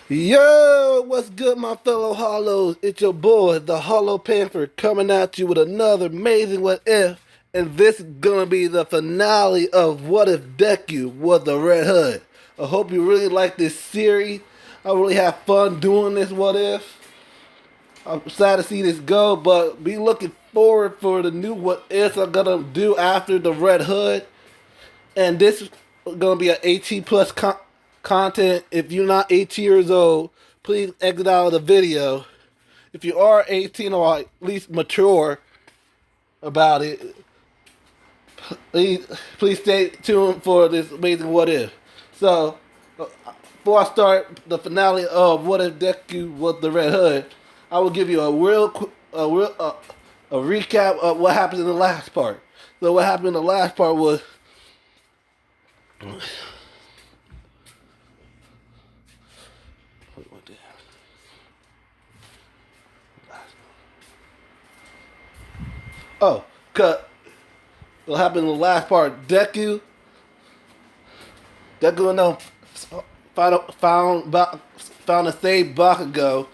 Yo, what's good, my fellow Hollows? It's your boy, the Hollow Panther, coming at you with another amazing What If, and this is gonna be the finale of What If Deku was the Red Hood. I hope you really like this series. I really have fun doing this What If. I'm sad to see this go, but be looking forward for the new What Ifs I'm gonna do after the Red Hood. And this is gonna be an 18 plus content. If you're not 18 years old, please exit out of the video. If you are 18 or at least mature about it, please stay tuned for this amazing What If. So, before I start the finale of What If Deku was the Red Hood, I will give you a recap of what happened in the last part. So, what happened in the last part was oh, cut. What happened in the last part? Deku and them found a saved Bakugo.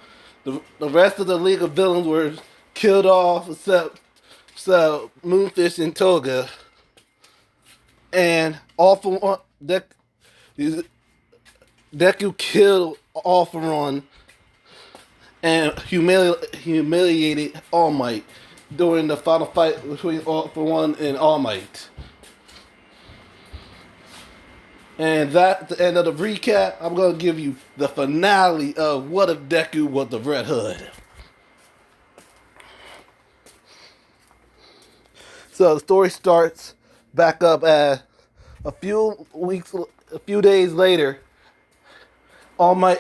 The rest of the League of Villains were killed off except Moonfish and Toga. And all for one, Deku killed All for One and humiliated All Might during the final fight between All for One and All Might. And that's the end of the recap. I'm going to give you the finale of What If Deku was the Red Hood. So the story starts back up at a few days later. All Might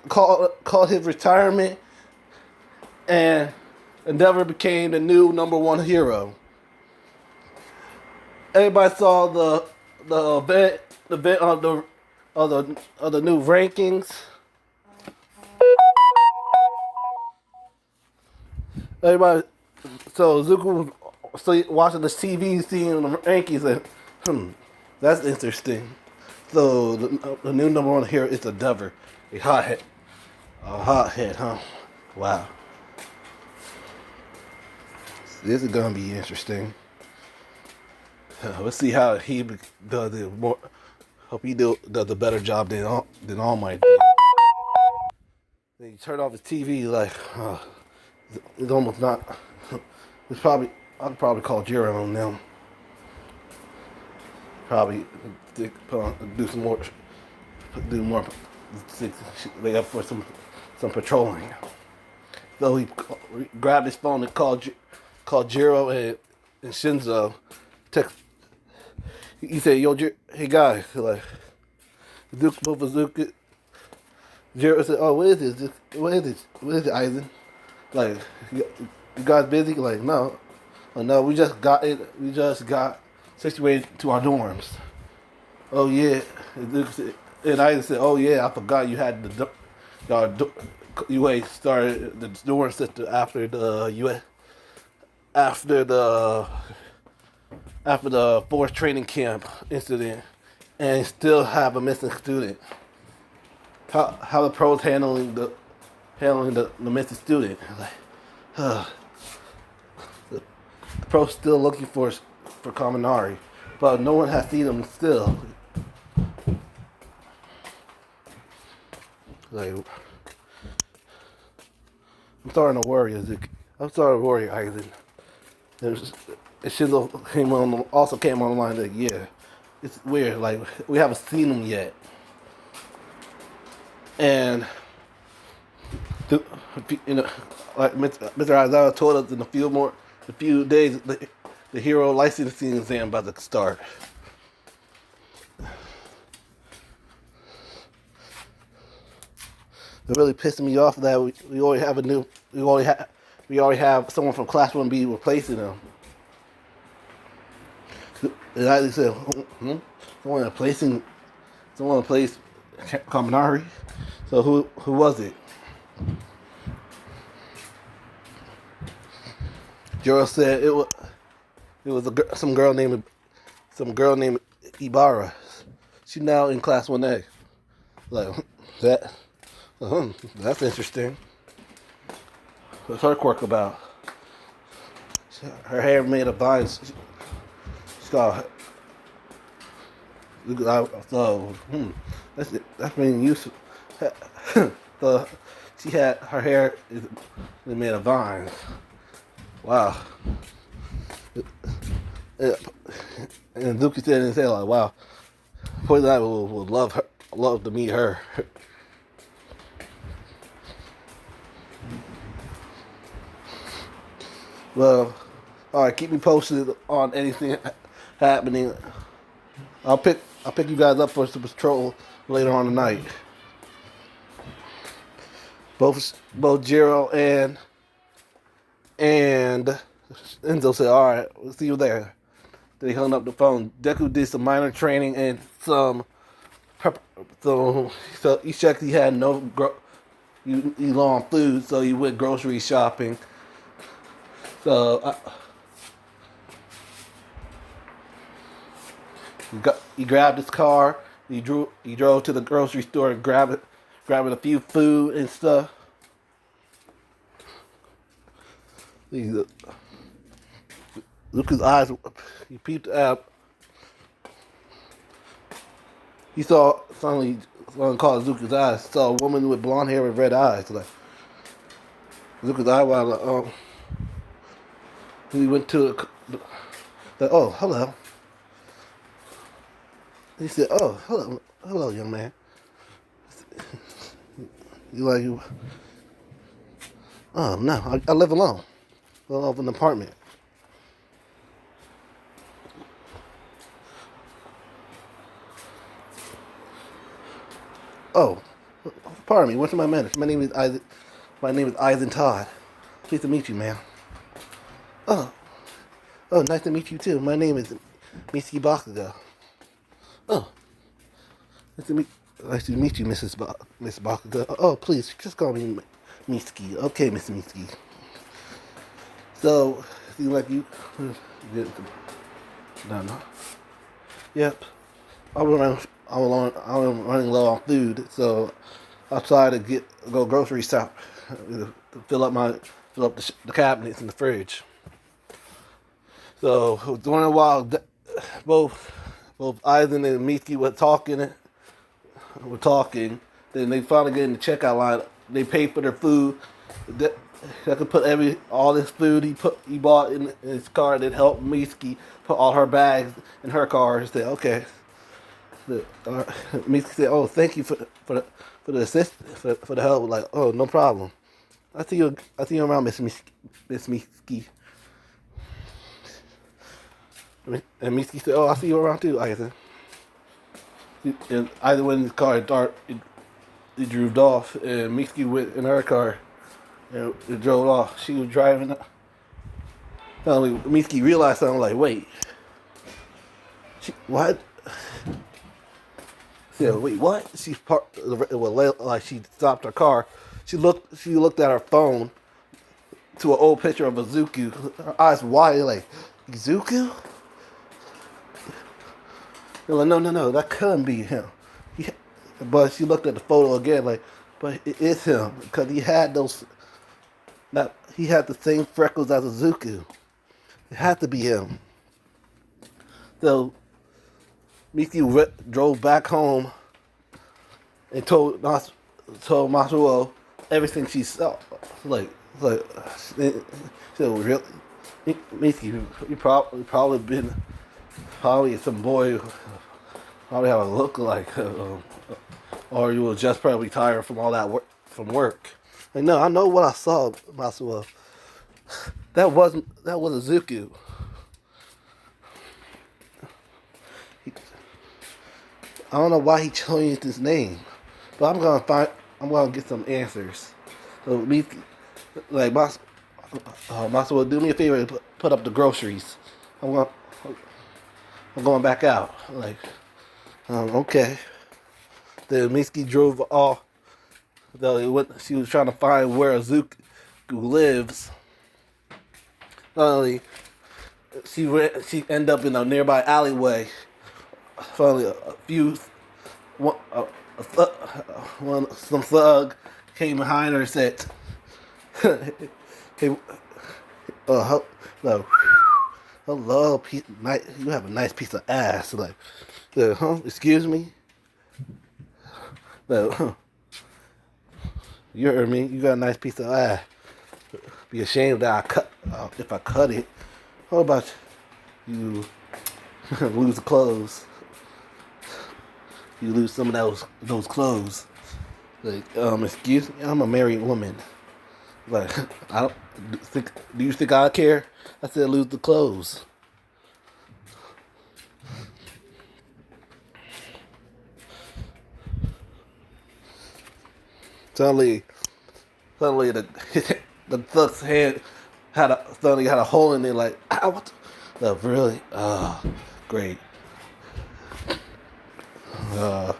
called his retirement, and Endeavor became the new number one hero. Everybody saw the event of the new rankings. Everybody, so Zuko was watching the TV, seeing the rankings, and that's interesting. So the new number one hero is Endeavor, a hothead, huh? Wow, this is gonna be interesting. Let's see how he does it more. Hope he does a better job than All Might did. Then he turned off his TV like, it's almost not. It's probably I'd probably call Jiro on them. Probably do some more, do more. They up for some patrolling. So he grabbed his phone and called Jiro and Shinzo. Text. He said, "Yo, hey guys, like, both of Zuka." Jiro said, "Oh, what is this? What is this? What is it, Aizen? Like, you guys busy? Like, no, oh no, we just got it. We just got situated to our dorms. Oh yeah." And Aizen said, "Oh yeah, I forgot you had you started the dorm system after the US after the." After the forced training camp incident, and still have a missing student. How the pros handling the missing student? Like, the pros still looking for Kaminari, but no one has seen him still. Like, I'm starting to worry, I'm starting to worry, Isaac. And Shinzo also came on the line like, yeah, it's weird. Like, we haven't seen him yet. And, you know, like Mr. Aizawa told us in a few days, the hero licensing exam about to start. It really pissed me off that we already have someone from Class 1B replacing him. And I said, someone replacing Kaminari. So who was it? Jiro said it was some girl named Ibarra. She's now in Class 1A. Like, That, that's interesting. What's her quirk about? Her hair made of vines. She's got. So, that's being useful. So, she had her hair is made of vines. Wow. And Dookie said and said like, wow, Poison Ivy would love to meet her. Well, all right, keep me posted on anything happening. I'll pick you guys up for some patrol later on tonight. Both Jiro and Enzo said, all right, we'll see you there. Then he hung up the phone. Deku did some minor training and some so he checked he had no long food, so he went grocery shopping. So he grabbed his car. He drove to the grocery store and grabbing a few food and stuff. Luca's eyes. He peeped out. He saw suddenly someone called Zuka's eyes. Saw a woman with blonde hair and red eyes. Like Zuka's eye while he went to oh, hello. He said, oh, hello, young man. You like you? Oh no, I live alone. I live in an apartment. Oh, pardon me. What's my manners? My name is Isaac. My name is Eisen Todd. Pleased to meet you, ma'am. Oh, nice to meet you too. My name is Mitsuki Bakugo. Oh, nice to meet you, Miss Bakugo. Oh, please, just call me Mitsuki. Okay, Miss Mitsuki. So, seems like you. No. Yep. I was running low on food, so I decided to go grocery shop to fill up the cabinets in the fridge. So during a while, both Eisen and Mitsuki were talking. Then they finally get in the checkout line. They pay for their food. They could put all this food he bought in his car. That helped Mitsuki put all her bags in her car. He said, "Okay." Mitsuki said, "Oh, thank you for the assist for the help." Like, "Oh, no problem. I see you around, Miss Mitsuki." And Mitsuki said, "Oh, I see you around too, Eisen." And Eisen went in his car and he drove off, and Mitsuki went in her car and it drove off. She was driving. Suddenly, Mitsuki realized something. Like, wait, what? Yeah, wait, what? She she stopped her car. She looked at her phone to an old picture of a Zuku. Her eyes wide, like, Zuku? They're like, no, that couldn't be him. But she looked at the photo again, like, but it is him because he had he had the same freckles as a Zuku. It had to be him. So Miki drove back home and told Matsuo everything she saw. So really, Miki, you probably some boy who probably have a look like, or you were just probably tired from all that work from work. Like, no, I know what I saw, Matsuo. That was a Zuku. I don't know why he changed his name, but I'm gonna get some answers. So me, like Matsuo, do me a favor and put up the groceries. I'm going back out. Like, okay. Then Mitsuki drove off. She was trying to find where Zuku lives. Finally, she ended up in a nearby alleyway. Finally, some thug came behind her and said, "Hey, no, hello, you have a nice piece of ass." Like, huh? Excuse me? No, you heard me. You got a nice piece of ass. Be ashamed that I cut if I cut it. What about you? Lose the clothes. You lose some of those clothes. Like, excuse me, I'm a married woman. Like, I don't think. Do you think I care? I said lose the clothes. Suddenly, suddenly the thug's hand suddenly had a hole in it. Like, what? Really? Great. Uh,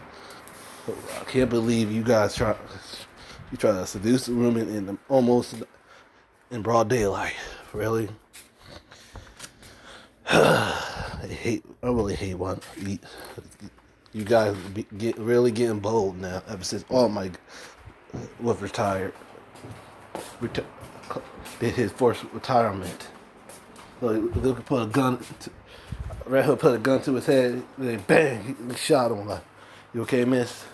I can't believe you guys try to seduce a woman almost in broad daylight. Really? I really hate one. You guys really getting bold now. Ever since all my was retired, did his forced retirement. So they could put a gun. Red Hood put a gun to his head. And bang! He shot him. Like, you okay, miss?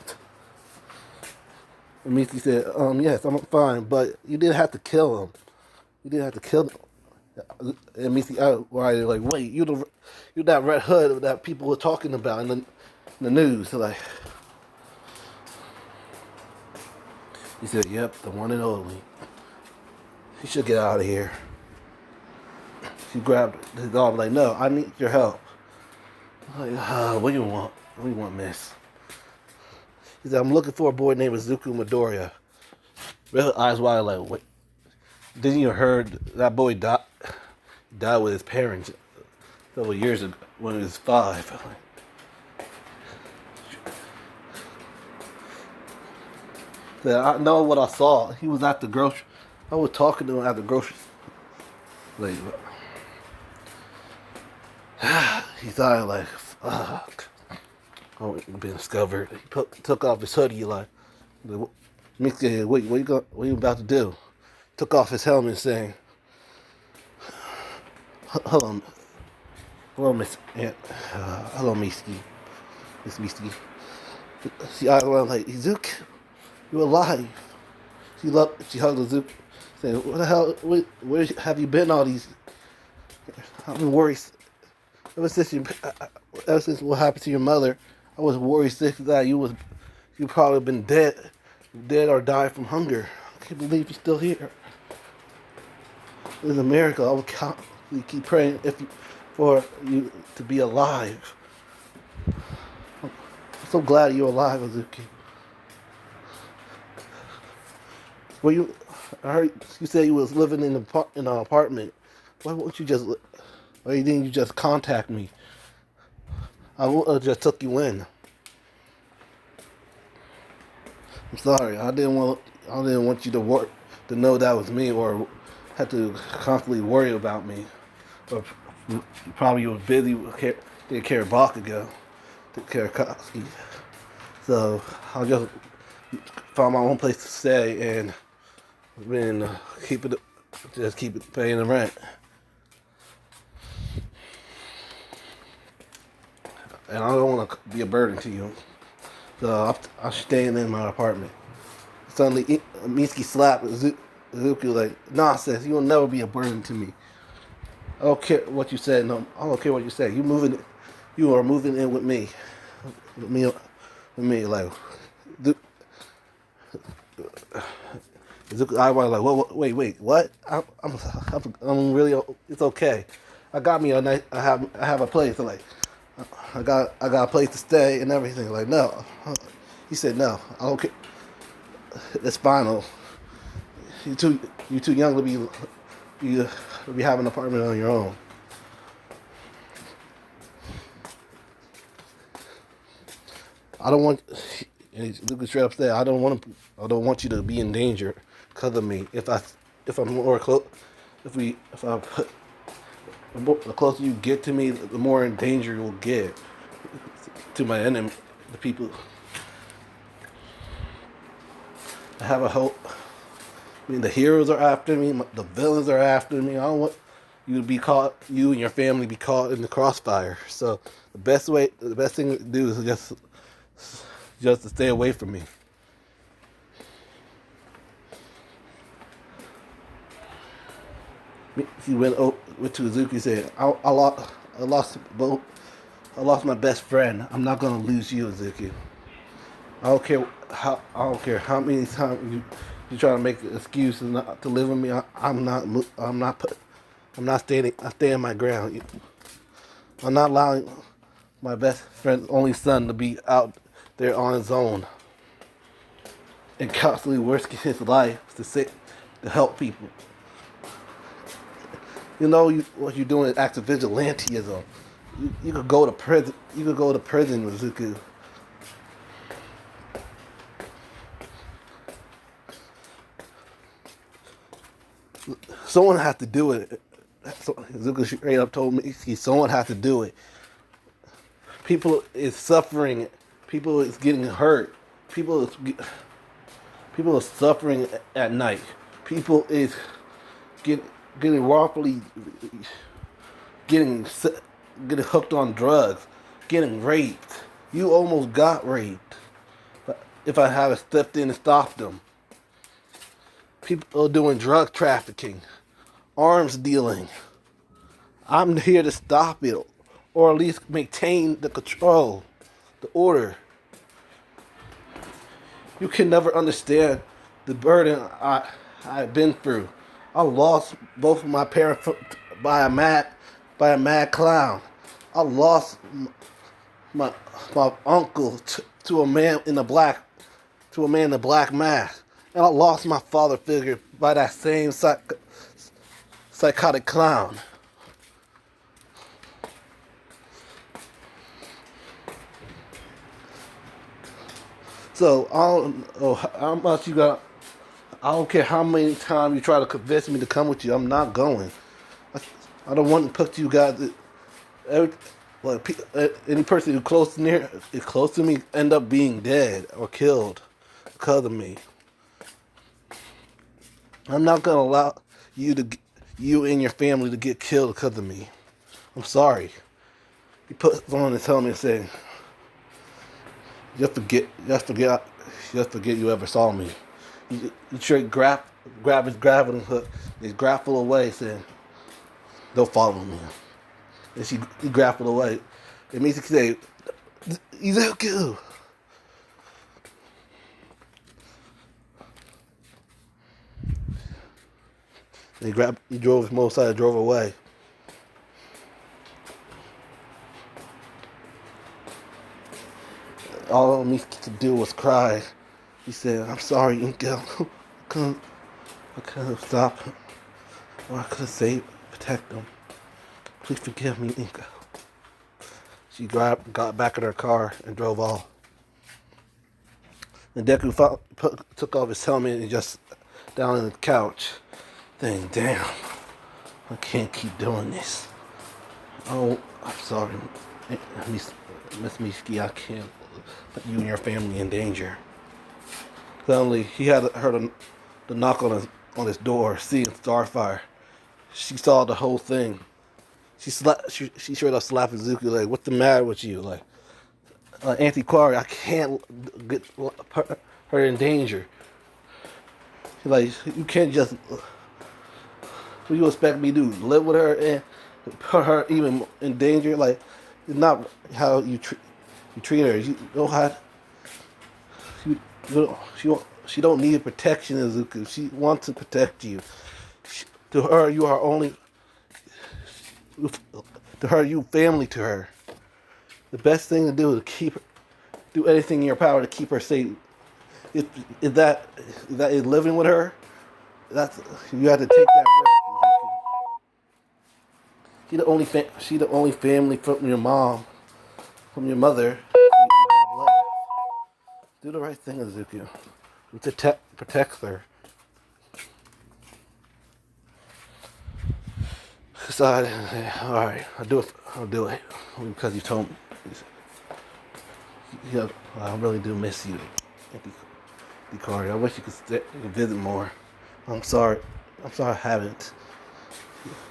And Misty said, yes, I'm fine, but you didn't have to kill him. You didn't have to kill him. And Misty outright like, wait, you that Red Hood that people were talking about in the news. So like, he said, yep, the one and only. He should get out of here. She grabbed his arm like, no, I need your help. I'm like, what do you want? What do you want, miss? He said, I'm looking for a boy named Izuku Midoriya. Red eyes wide like, wait. Didn't you heard that boy died with his parents several years ago when he was 5? Said, I know what I saw. He was at the grocery. I was talking to him at the grocery. Like, he thought like, fuck. Oh, been discovered. He took off his hoodie like, Mickey, what you about to do? Took off his helmet saying, hello, hello, Miss Aunt. Hello, Misty. Miss Misty. She eyed around like, Zook, you're alive. She hugged Zook, saying, what the hell, where have you been all these? I've been worried ever since ever since what happened to your mother. I was worried sick that you probably been dead or died from hunger. I can't believe you're still here. It's a miracle. I would keep praying for you to be alive. I'm so glad you're alive, Azuki. I heard you said you was living in an apartment. Why didn't you just contact me? I would have just took you in. I'm sorry. I didn't want you to know that was me or have to constantly worry about me. Or probably you were busy taking care of Bakugo, taking care of Koski. So I just found my own place to stay and been keep it paying the rent. And I don't want to be a burden to you. So I'm staying in my apartment. Suddenly, Mitsuki slapped Izuku like, nonsense, you'll never be a burden to me. I don't care what you said. No, I don't care what you say. You are moving in with me. Like, Izuku, I was like, wait, what? I'm really, it's okay. I got me a nice, I have a place. Like, I got a place to stay and everything. Like, no. He said, no, I don't care. It's final. You too young to be having an apartment on your own. I don't want. Look straight upstairs. I don't want you to be in danger because of me. If I'm more close, the closer you get to me, the more in danger you'll get to my enemy, the people. I have a hope. I mean, the heroes are after me. The villains are after me. I don't want you to be caught. You and your family be caught in the crossfire. So the best thing to do is just to stay away from me. He went to Azuki and said, I lost both. I lost my best friend. I'm not gonna lose you, Azuki. I don't care how many times you try to make excuses not to live with me. I'm not standing. I stand my ground. I'm not allowing my best friend's only son to be out there on his own and constantly risking his life to help people. What you're doing is active vigilantism. You could go to prison. You could go to prison, Rizuku. Someone has to do it. Rizuku straight up told me someone has to do it. People is suffering. People is getting hurt. People are suffering at night. People is getting wrongfully getting getting hooked on drugs, getting raped. You almost got raped. If I had stepped in and stopped them. People are doing drug trafficking, arms dealing. I'm here to stop it, or at least maintain the control, the order. You can never understand the burden I've been through. I lost both of my parents by a mad clown. I lost my uncle to a man in a black mask, and I lost my father figure by that same psychotic clown. So I don't know how much you got. I don't care how many times you try to convince me to come with you. I'm not going. I don't want to put you guys. Any person who is close to me end up being dead or killed because of me. I'm not gonna allow you and your family to get killed because of me. I'm sorry. He put on his helmet and said, just forget you ever saw me." He straight grab his grappling hook, his grapple away, saying, "Don't follow me." And he grappled away. It means he say, "Deku." And he drove his motorcycle, drove away. All me could do was cry. He said, "I'm sorry, Inkel. I couldn't stop him. Or I could have protect him. Please forgive me, Inkel." She got back in her car and drove off. And Deku took off his helmet and just down on the couch, thinking, "Damn, I can't keep doing this. Oh, I'm sorry, Miss Mishiki. I can't put you and your family in danger." Suddenly, he had heard the knock on his door, seeing Starfire. She saw the whole thing. She straight up slapped Izuku like, "What's the matter with you?" Like, Antiquari, I can't get her in danger. She's like, "You can't just. What do you expect me to do? Live with her and put her even in danger? Like, it's not how you treat her. You know how. She don't need protection, Izuku. She wants to protect you. To her, you are only. To her, you family to her. The best thing to do is do anything in your power to keep her safe. Is that is living with her? That's you have to take that risk. She the only family from your mom, from your mother. You have left. Do the right thing, Izuku. Protect her. Decide, all right, I'll do it because you told me. Yeah, I really do miss you. Decari. I wish you could visit more. I'm sorry. I'm sorry I haven't.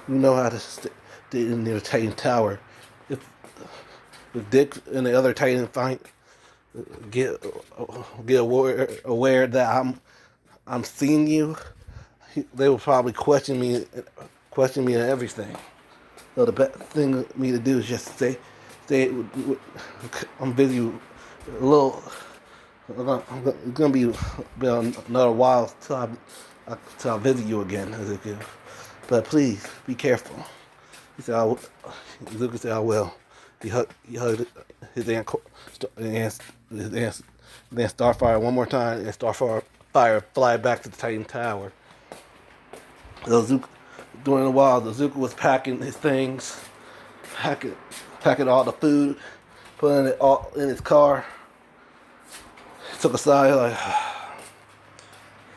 You know how to stay in the Titan Tower. If if Dick and the other Titan find get get aware that I'm seeing you, they will probably question me and everything. So the best thing for me to do is just stay. I'm busy a little. It's gonna be another while till I visit you again, Ezekiel. But please be careful. He said, Ezekiel said, I will. He hugged his aunt, then Starfire one more time, and Starfire fly back to the Titan Tower. So during a while, Zuko was packing his things, packing all the food, putting it all in his car. He took a sigh, like,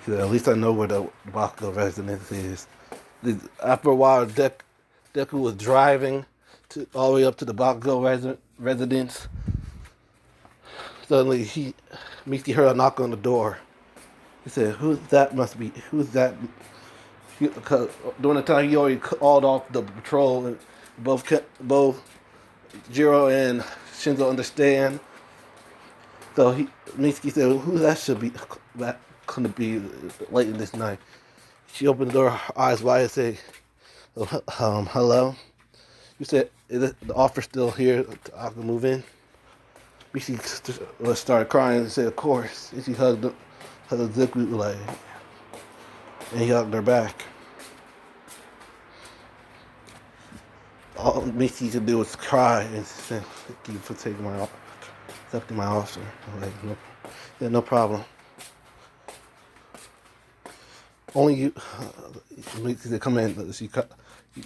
at least I know where the Bakugo residence is. After a while, Deku was driving all the way up to the Bakugo residence. Suddenly, Miki heard a knock on the door. He said, "Who's that? Must be who's that?" Because during the time he already called off the patrol, and both Jiro and Shinzo understand. So Mitsuki said, "Who that should be? That couldn't be late in this night." She opened the door, her eyes wide, and said, "Hello." You said, "Is the officer still here? I can move in." Mitsuki started crying and said, "Of course." And she hugged Zuko like, and he hugged her back. All Mitsuki could do was cry and say, "Thank you for accepting my offer." I'm like, no, yeah, no problem. Only you. They come in.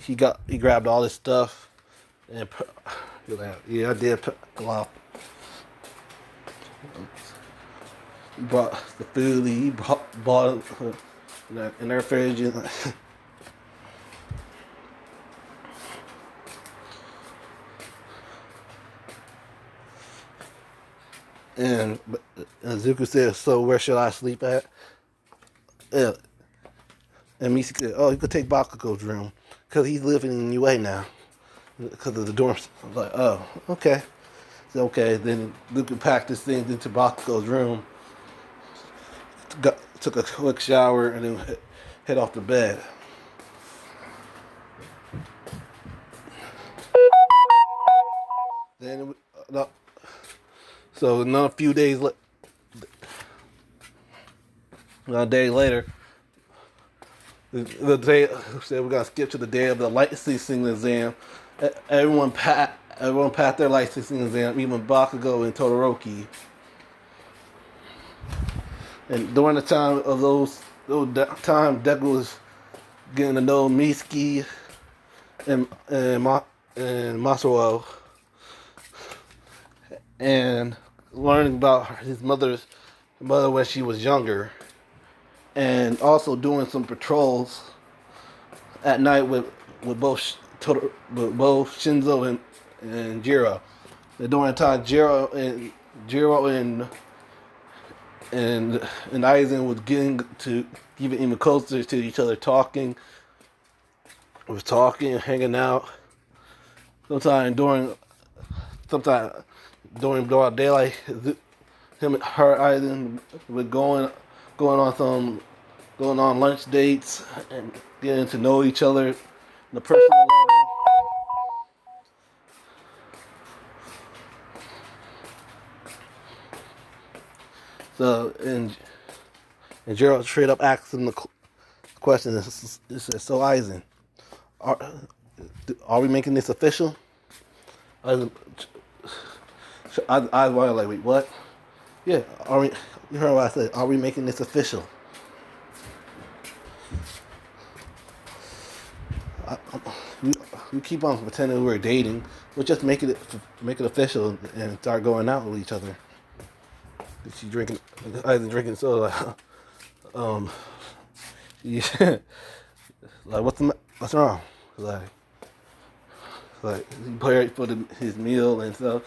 He grabbed all his stuff and like, yeah, I did go off. He brought the food. He bought in their fridge. And Zuko said, "So where should I sleep at?" Yeah. And Misi said, "Oh, you could take Bakugo's room because he's living in UA now because of the dorms." I was like, "Oh, okay." So, okay. Then Zuko packed his things into Bakugo's room, took a quick shower, and then head off to bed. Then, so a few days, a day later, the day said we're gonna skip to the day of the licensing exam. Everyone passed their licensing exam, even Bakugo and Todoroki. And during the time of those time, Deku was getting to know Mitsuki and Masuro, and learning about his mother when she was younger, and also doing some patrols at night with both Shinzo and Jiro. And during the time, Jiro and Aizen was getting to even closer to each other, talking, hanging out. Sometimes during broad daylight, her Aizen would going on lunch dates and getting to know each other on the personal level. So and Gerald straight up asked him the question. He said, "So Aizen, are we making this official?" I was like, "Wait, what?" Yeah, are we? You heard what I said? Are we making this official? I, we keep on pretending we're dating. We'll just make it official and start going out with each other. She drinking, Aizen drinking soda. Um, yeah, like what's wrong? Like he paid for his meal and stuff.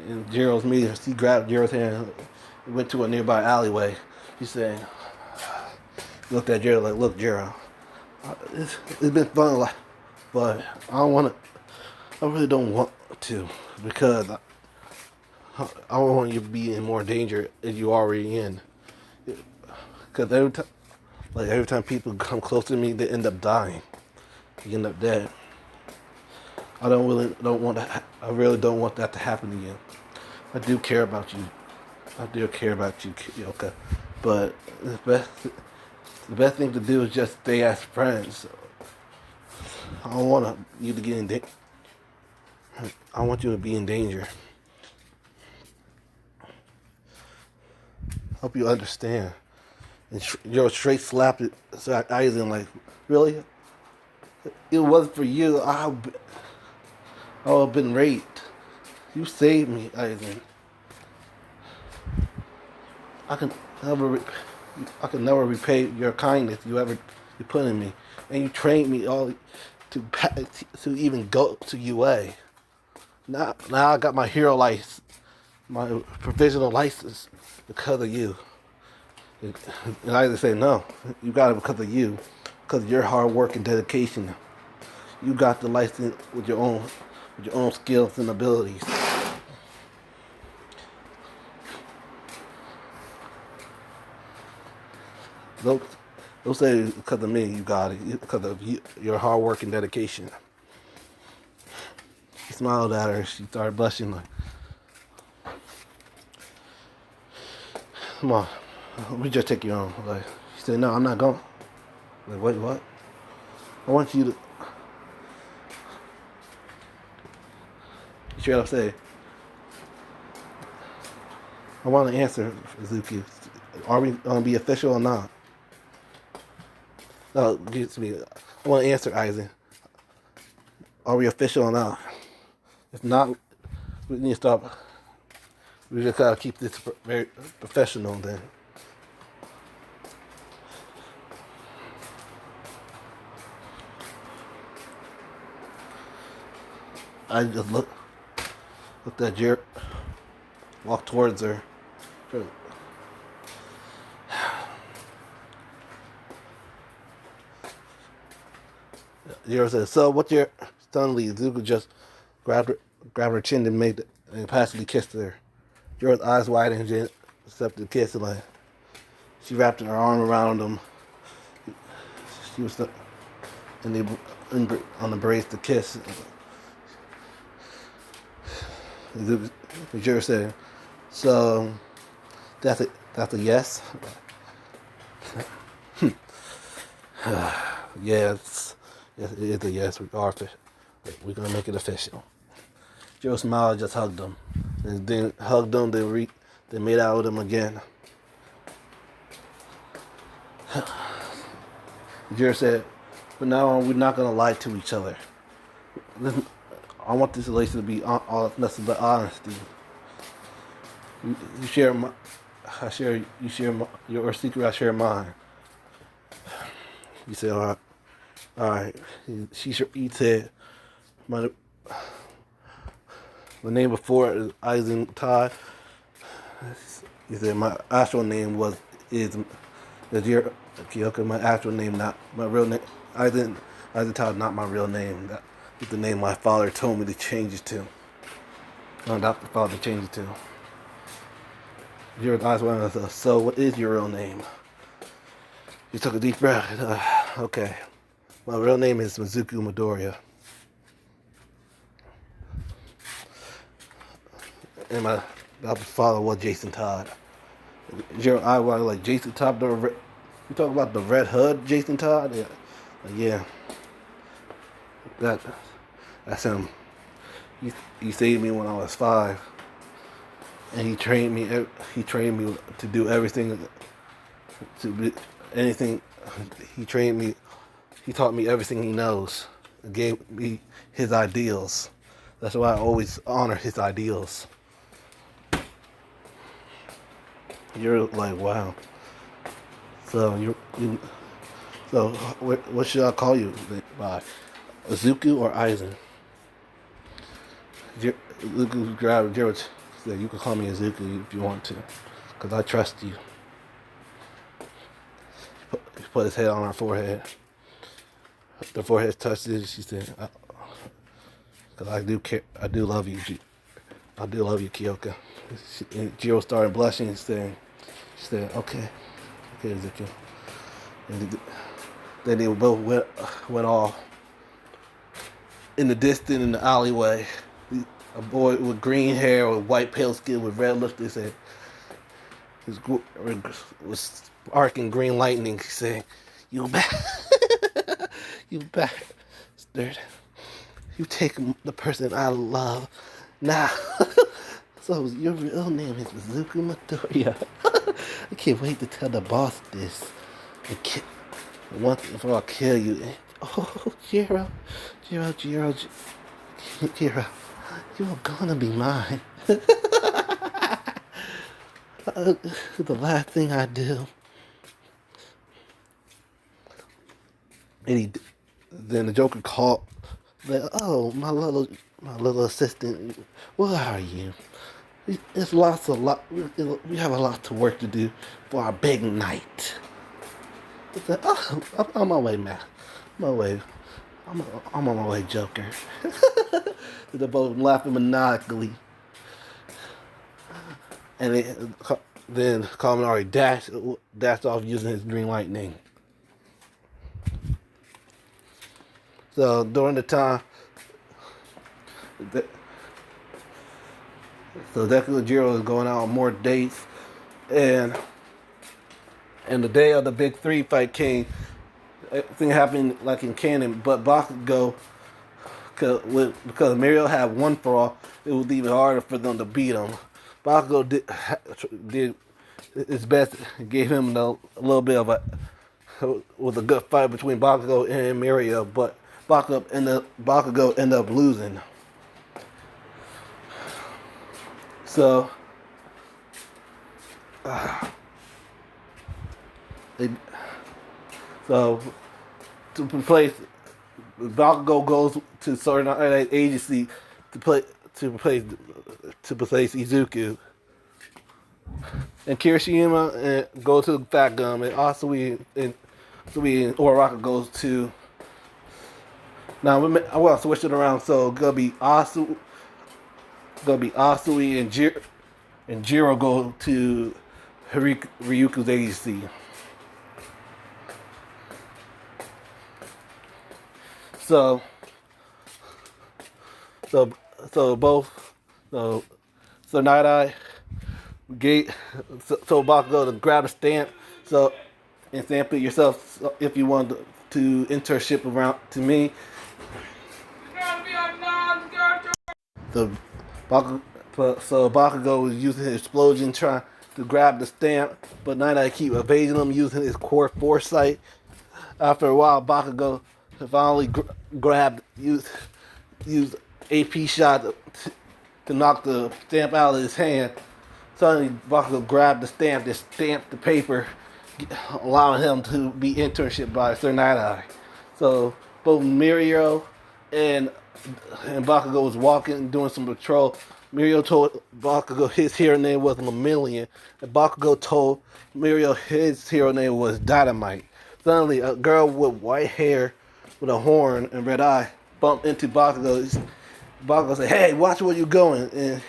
And Gerald's meal, he grabbed Gerald's hand and went to a nearby alleyway. He said, looked at Gerald like, look, Gerald, it's been fun, like, but I don't want to. I really don't want to because I don't want you to be in more danger than you already in. Because every time people come close to me, they end up dying. You end up dead. I really don't want that to happen to you. I do care about you. I do care about you, Kyoka. But the best thing to do is just stay as friends. I don't want you to get in danger. I want you to be in danger. Hope you understand. And you're straight slapped it. So I was like, really? It wasn't for you. I would have been raped. You saved me, Eisen. I can never, I can never repay your kindness you put in me, and you trained me all to even go to UA. Now I got my hero license, my provisional license because of you. And I just say no, you got it because of you, because of your hard work and dedication. You got the license with your own skills and abilities. Don't say because of me you got it, because of your hard work and dedication. She smiled at her. She started blushing like, come on, we just take you home. Like, she said, no, I'm not going. Like, wait, what? I want you to. Straight up say, I want to answer, Zuki. Are we going to be official or not? No, excuse me. I want to answer, Isaac. Are we official or not? If not, we need to stop. We just gotta keep this very professional then. I just looked at Jared, walked towards her. Jared said, so what's your suddenly Zuko just grabbed her chin and passively kissed her. Jared's eyes wide and Jen accepted the kiss and like she wrapped her arm around him. She was and they embraced the kiss. Jared said, so that's a yes? Yes, it is a yes. We're gonna make it official. Joe smiled, just hugged him, and then hugged him. They made out with him again. Jared said, "But now we're not gonna lie to each other. Listen, I want this relation to be nothing but honesty. You share my, I share. You share your secret. I share mine." He said, "All right." He said, "My name before is Eisen Todd." He said, "My actual name is your Kyoka. My actual name, not my real name. Eisen Todd, not my real name. That is the name my father told me to change it to. My adopted father changed it to." Your eyes went on. So, what is your real name? He took a deep breath. Okay. My real name is Mizuku Midoriya. And my adopted father was Jason Todd. Your eye was like Jason Todd. You talk about the Red Hood, Jason Todd? Yeah. That's him. He saved me when I was 5. And he trained me. He trained me to do everything, to be anything. He trained me. He taught me everything he knows. He gave me his ideals. That's why I always honor his ideals. You're like, wow. So so what should I call you by? Zuku or Aizen? Zuku grabbed Jared. Said, you can call me Zuku if you want to, because I trust you. put his head on her forehead. The forehead touched it. She said, "Cause I do care. I do love you. I do love you, Kyoka." And Jiro started blushing and saying, "She said, okay, okay, Ezekiel." And then they both went off. In the distance, in the alleyway, a boy with green hair, with white pale skin, with red lips. They said, his was sparking green lightning. He said, "You back, you bastard. You take the person I love now." So your real name is Zuku Midoriya. I can't wait to tell the boss this. Once before I kill you. Oh, Jiro, Jiro, you're gonna be mine. The last thing I do. And then the Joker called. Like, "Oh, my little assistant, where are you? It's we have a lot of work to do for our big night." He said, "Oh, I'm on my way, man. I'm on my way. I'm on my way, Joker." They're both laughing maniacally. And then Kaminari dashed off using his green lightning. So during the time, so Deku and Jiro is going out on more dates, and the day of the big three fight came. Everything happened like in canon, but Bakugo, because Mario had one for all, it was even harder for them to beat him. Bakugo did his best, gave him a little bit of was a good fight between Bakugo and Mario, but Bakugo ended up losing. So so to replace Bakugo goes to certain agency to replace Izuku. And Kirishima goes to Fat Gum, and Asui and Uraraka goes to. Now we'll switch it around, so gonna be Asui and Jiro go to Ryuku's agency. So Night Eye so Bakugo to grab a stamp, and stamp it yourself if you want to enter a ship around to me. So Bakugo was using his explosion trying to grab the stamp, but Night Eye keep evading him using his core foresight. After a while, Bakugo finally used AP shot to knock the stamp out of his hand. Suddenly, Bakugo grabbed the stamp and stamped the paper, allowing him to be internship by Sir Night Eye. So both Mirio and Bakugo was walking, doing some patrol. Mirio told Bakugo his hero name was Lemillion, and Bakugo told Mirio his hero name was Dynamite. Suddenly, a girl with white hair, with a horn and red eye, bumped into Bakugo. Bakugo said, "Hey, watch where you're going." And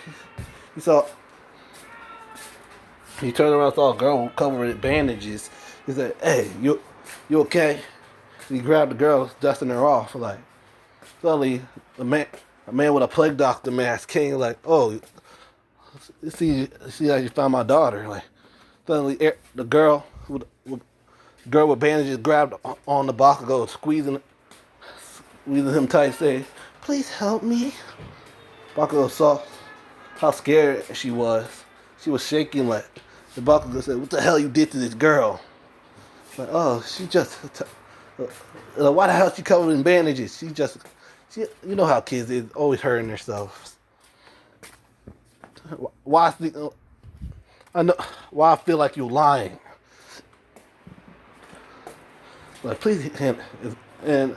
he turned around and saw a girl covered in bandages. He said, "Hey, you okay?" And he grabbed the girl, dusting her off. Like, suddenly, a man with a plague doctor mask came. Like, "Oh, see how you found my daughter." Like, suddenly, the girl with bandages grabbed on the Bakugo, squeezing him tight, saying, "Please help me." Bakugo saw how scared she was. She was shaking. Like, the Bakugo said, "What the hell you did to this girl?" Like, "Oh, she just, why the hell she covered in bandages? She, you know how kids is, always hurting themselves." Why I feel like you're lying. Like, please hand, and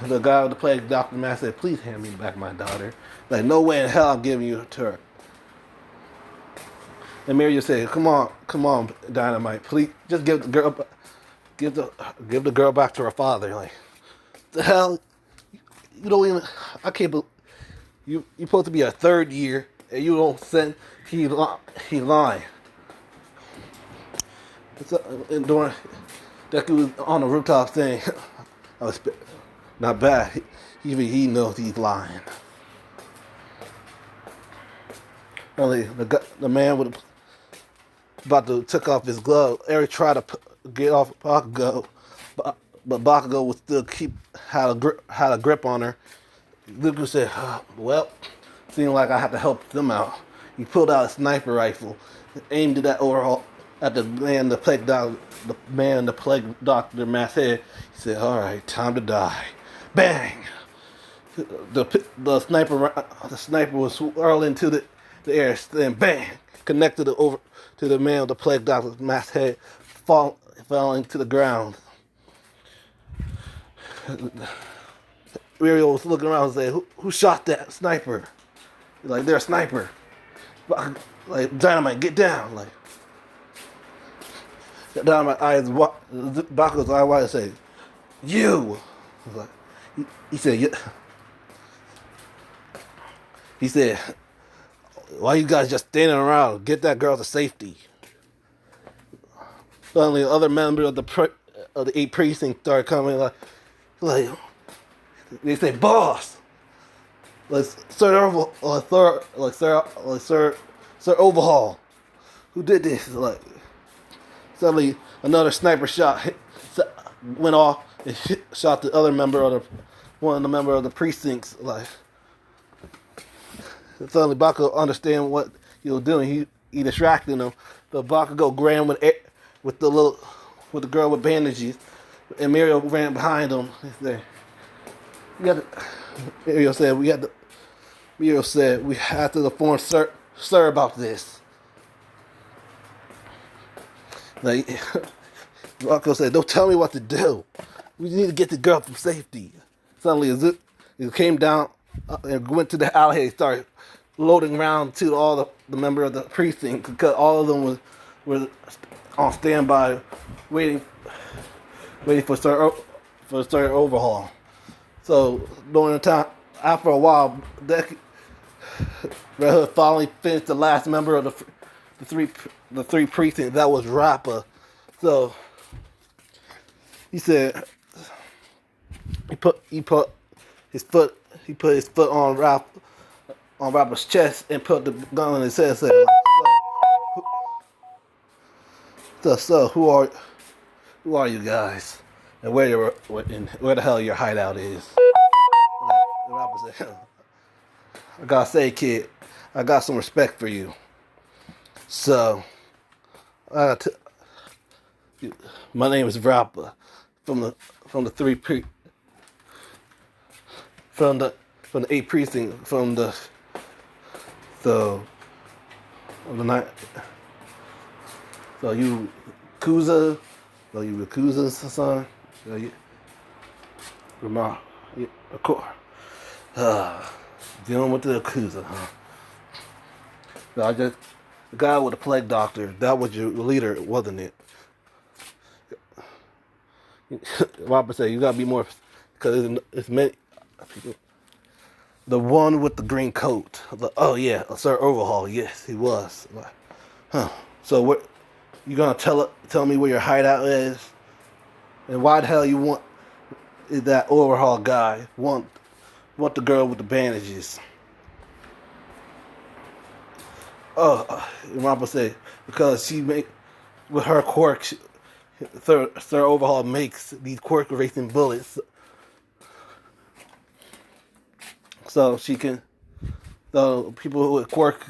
the guy with the plague doctor mask said, "Please hand me back my daughter." Like, "No way in hell I'm giving you to her." And Mario said, come on, Dynamite, please, just give the girl give the girl back to her father. Like, the hell, you don't even. I can't believe you supposed to be a third year and you don't send. He lying. And during Deku was on the rooftop saying, "I was not bad." Even he knows he's lying. Only the man would about to took off his glove. Eric tried to get off Bakugo, but Bakugo would still had a grip on her. Deku said, "Well, seemed like I had to help them out." He pulled out a sniper rifle, aimed it at overhaul at the man, the man, the plague doctor, mass head. He said, "All right, time to die." Bang! The sniper was swirled into the air, then bang! Connected over to the man with the plague doctor's mass head, falling to the ground. Uriel was looking around and saying, "Who shot that sniper?" He's like, "They're a sniper." Like, Dynamite, get down! Like, Dynamite eyes, Bakugo's eye wide and say, "You!" Like, he said, "Yeah." He said, "Why you guys just standing around? Get that girl to safety." Suddenly, other members of the 8 precinct started coming. Like they say, "Boss, like Sir Overhaul, who did this?" Like, suddenly, another sniper went off and shot the other one of the member of the precincts. Like, suddenly Bakugo understand what he was doing. He distracted him. The Bakugo ran with the girl with bandages, and Mario ran behind him. He said, Mario said we have to inform sir about this. Like, Bakugo said, "Don't tell me what to do. We need to get the girl from safety." Suddenly, it came down and went to the alley and started loading around to all the members of the precinct because all of them were on standby, waiting for Sir Overhaul. So during the time, after a while, Red Hood finally finished the last member of the three precincts. That was Rappa. So he said he put his foot on Rappa's chest and put the gun on his head. And said, "So who are you guys, and where the hell your hideout is?" And Rappa said, "I gotta say, kid, I got some respect for you. So, my name is Rappa from the from the 8 precinct from the night. So you Kuza, so you Kuza's son. So you, of course, dealing with the Kuza, huh? So the guy with the plague doctor. That was your leader, wasn't it?" Robert said, "You gotta be more, because it's many people." The one with the green coat. Oh yeah, Sir Overhaul. Yes, he was. Like, huh. So what? You gonna tell me where your hideout is, and why the hell you want that Overhaul guy want the girl with the bandages? Robert said, because she with her quirk. Sir Overhaul makes these quirk racing bullets, so she can. So people with quirk,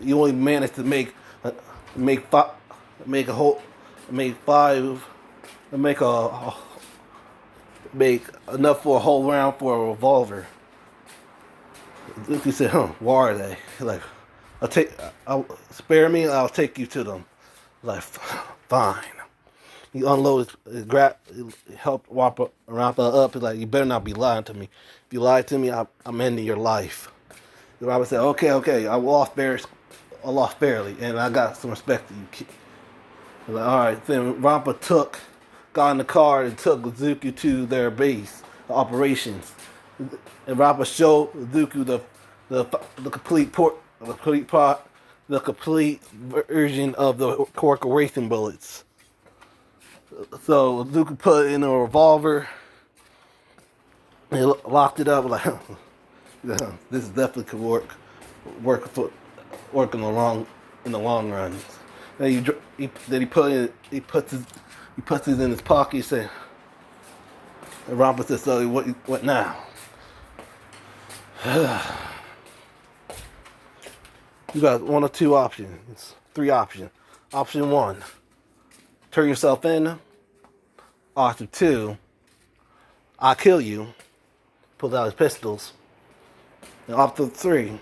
you only manage to make five, make a whole, make five, make make enough for a whole round for a revolver. He said, "Huh? Where are they?" Like, I'll spare me. I'll take you to them. Like, fine. He unloaded, he helped Rappa up. He's like, "You better not be lying to me. If you lie to me, I'm ending your life." The Robert said, "Okay, I will lost fairly, and I got some respect to you, kid. Like, all right, then Rampa got in the car and took Zuku to their base operations, and Rampa showed Zuku the complete the complete version of the Cork racing bullets. So Zuko put it in a revolver and locked it up. Like, this is definitely could work in the long run. Then he puts it in his pocket. He said, and Rampa said, "So what now?" You got one or two options. Three options. Option one, turn yourself in. Option two, I'll kill you. Pulls out his pistols. And option three,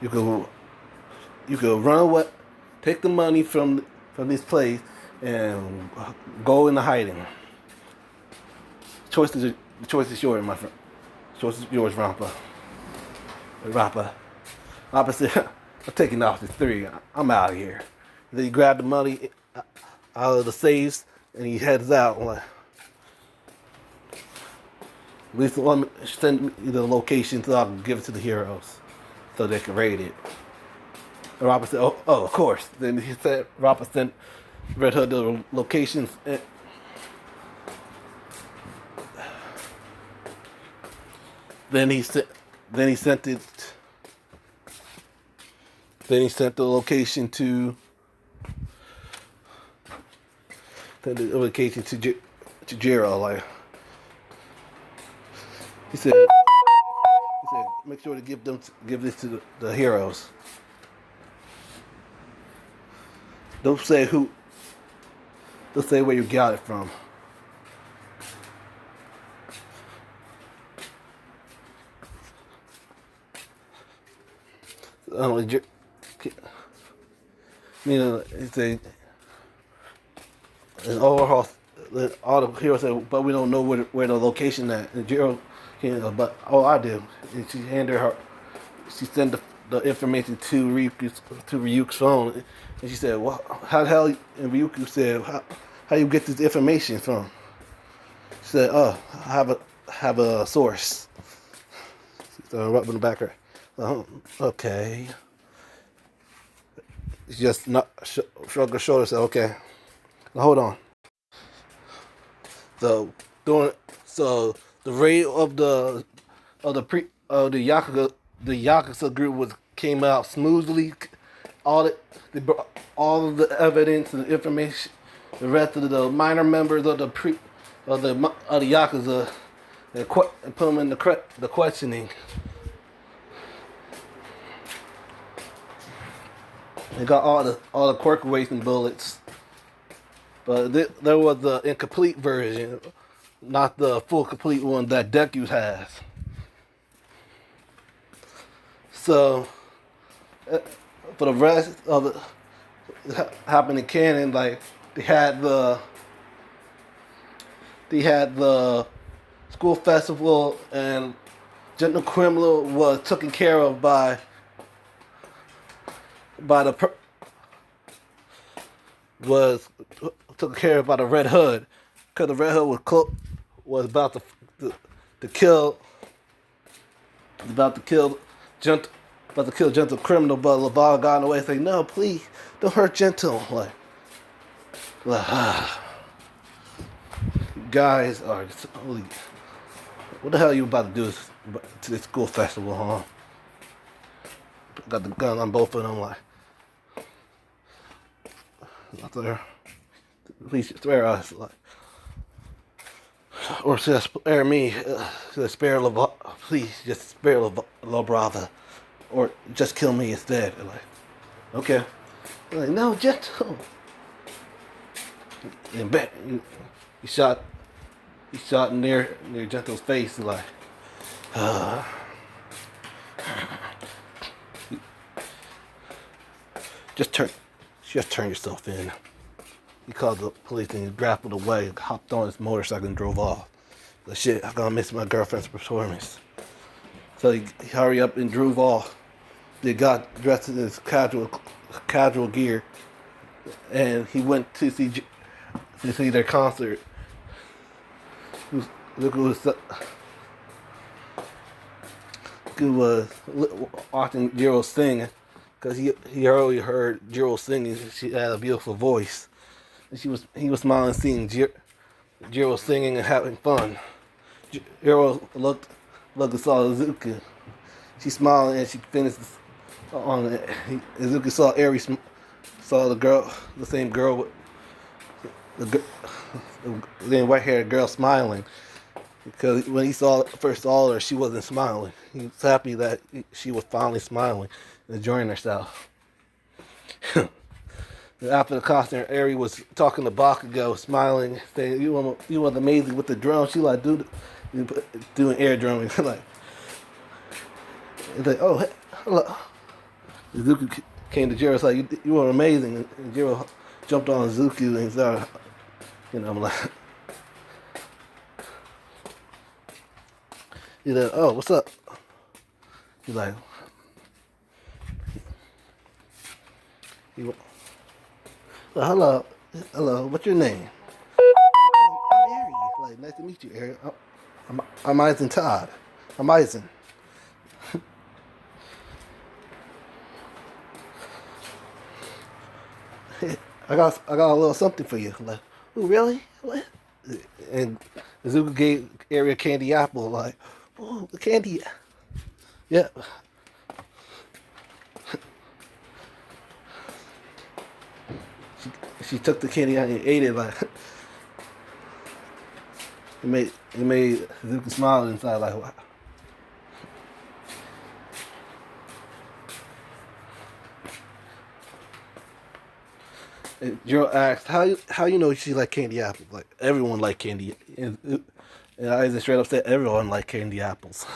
you could run away, take the money from this place, and go into hiding. The choice is yours, my friend. The choice is yours, Rampa. Rampa said, I'm taking off the three. I'm out of here. Then he grabbed the money out of the safes and he heads out. Like, at least let me send me the location so I can give it to the heroes so they can raid it. And Rampa said, oh, of course. Then he said, Rampa sent Red Hood the locations. Then he sent the location to Jiro. Like, he said, make sure to give this to the heroes. Don't say who. Don't say where you got it from. He said, and overall, all the heroes said, but we don't know where the location at. And Jiro, but I do. And she handed her, she sent the information to Ryuki's phone, and she said, "Well, how the hell?" And Ryuki said, "How you get this information from?" She said, "Oh, I have a source." So rubbing the back of her. Okay. She just shrugged her shoulders. Said, "Okay, now hold on." So the raid of the Yakuza group came out smoothly. They brought all of the evidence and information. The rest of the minor members of the Yakuza and put them in the questioning. They got all the corporation bullets, but there was the incomplete version, not the full complete one that Deku has. So for the rest of it happened in canon, like they had the school festival, and Gentle Criminal was taken care of by the Red Hood, because the Red Hood was about to kill Gentle Criminal, but Laval got in the way, saying, "No, please don't hurt Gentle." Like guys are just, holy, what the hell are you about to do to this school festival, huh? Got the gun on both of them, like, not there. Please spare us, like, or spare me. Spare Laval, please, just spare La Brava, or just kill me instead. Like, okay, like, no, Gentle. And back, he shot near Gentle's face, like, just turn yourself in. He called the police and he grappled away, hopped on his motorcycle and drove off. Like, shit, I'm gonna miss my girlfriend's performance. So he hurried up and drove off. they got dressed in his casual gear, and he went to see their concert. Look who was watching Jiro sing, because he already heard Jiro singing. She had a beautiful voice, and he was smiling, seeing Jiro singing and having fun. Jiro looked and saw Izuku. She smiled and she finished on it. Izuku saw Eri saw the same girl with the white haired girl smiling, because when he first saw her, she wasn't smiling. He was happy that she was finally smiling and enjoying herself. After the concert, Eri was talking to Bakugo, smiling, saying, "You was amazing with the drum." She like doing air drumming, like it's like, "Oh, hey, hello." Izuku came to Jiro, it's like, "You were amazing," and Jiro jumped on Izuku and started, I'm like, he's like, "Oh, what's up?" He's like, well, hello, what's your name?" "I'm Ari." Like, "Nice to meet you, Ari. I'm Eisen Todd. I'm Eisen." I got a little something for you. Like, "Oh, really? What?" And Izuku gave Ari a candy apple. Like, "Oh, the candy." Yeah. She, she took the candy out and ate it. Like, it made Izuku smile inside. Like, wow. And Jiro asked, how you know she like candy apples?" Like, everyone like candy, and I just straight up said everyone like candy apples.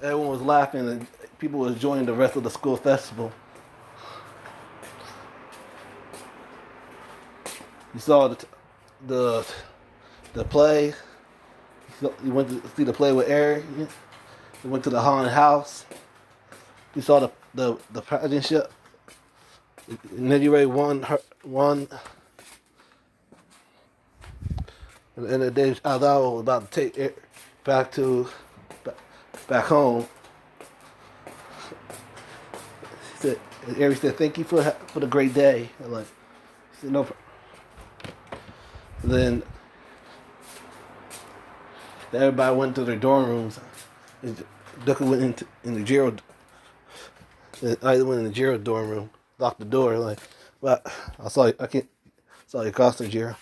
Everyone was laughing and people was enjoying the rest of the school festival. You saw the the play. You went to see the play with Aaron. You went to the haunted house. You saw the pageant ship. And then you already won. And the day Aldao was about to take it back back home. Ari said, "Thank you for the great day." I'm like, he said, "No." Then everybody went to their dorm rooms. Deku went in the Jiro. I went in the Jiro dorm room, locked the door. Like, "But I saw you. Saw your costume, Jiro.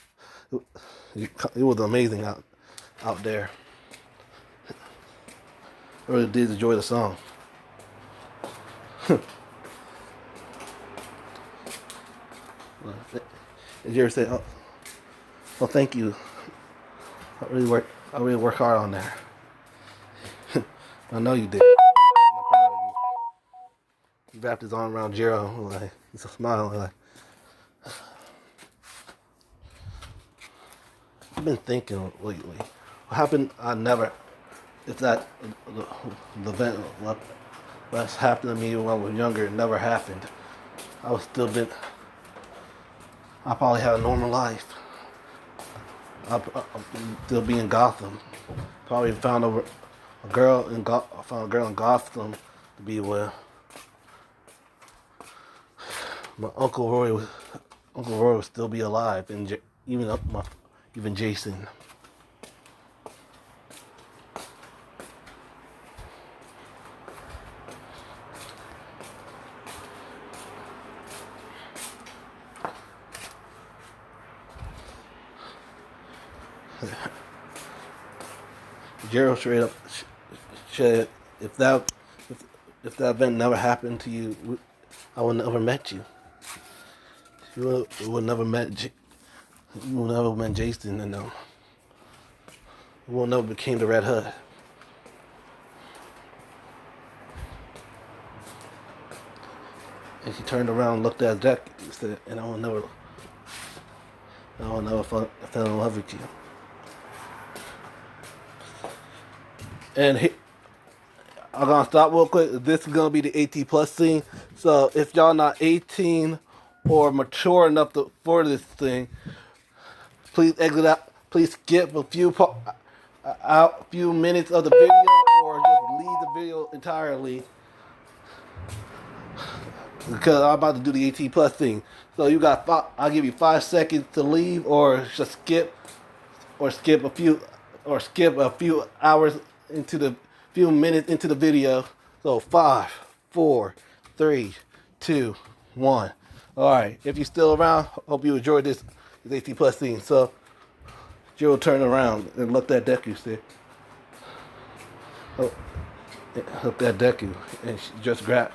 It was amazing out there. I really did enjoy the song." And Jiro said, "Oh, well, thank you. I really work hard on that." "I know you did. I'm proud of you." He wrapped his arm around Jiro, like he's smiling. Like, I've been thinking lately. What happened? If that the event that's happened to me when I was younger never happened, I would still been. I probably had a normal life. I'd still be in Gotham. Probably found a girl in Gotham to be with. My Uncle Roy would still be alive, and even Jason. Gerald straight up said, if that event never happened to you, I would never met you. You would never met you would never met Jason, and you would never became the Red Hood. And she turned around, and looked at Jack, and said, "And I will never fell in love with you." And I'm gonna stop real quick. This is gonna be the 18 plus scene. So if y'all not 18 or mature enough for this thing, please exit out. Please skip a few minutes of the video, or just leave the video entirely, because I'm about to do the 18 plus thing. So you got I'll give you 5 seconds to leave, or just skip, or skip a few hours into the few minutes into the video. So 5, 4, 3, 2, 1. All right. If you're still around, hope you enjoyed this 18 plus thing. So Jill turned around and looked at Deku. Said, "Oh, looked at Deku," and she just grabbed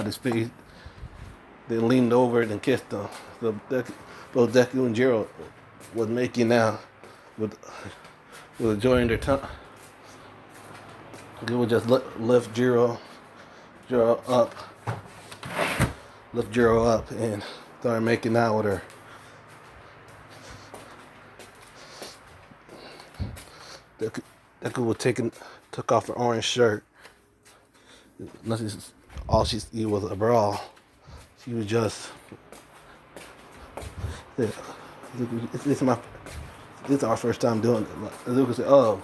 his face, then leaned over and kissed him. So both Deku and Jiro was making out with enjoying their time. They would just lift Jiro up, and started making out with her. Deku took off her orange shirt. All she see was a bra. She was just. This is our first time doing it. Luca said, "Oh."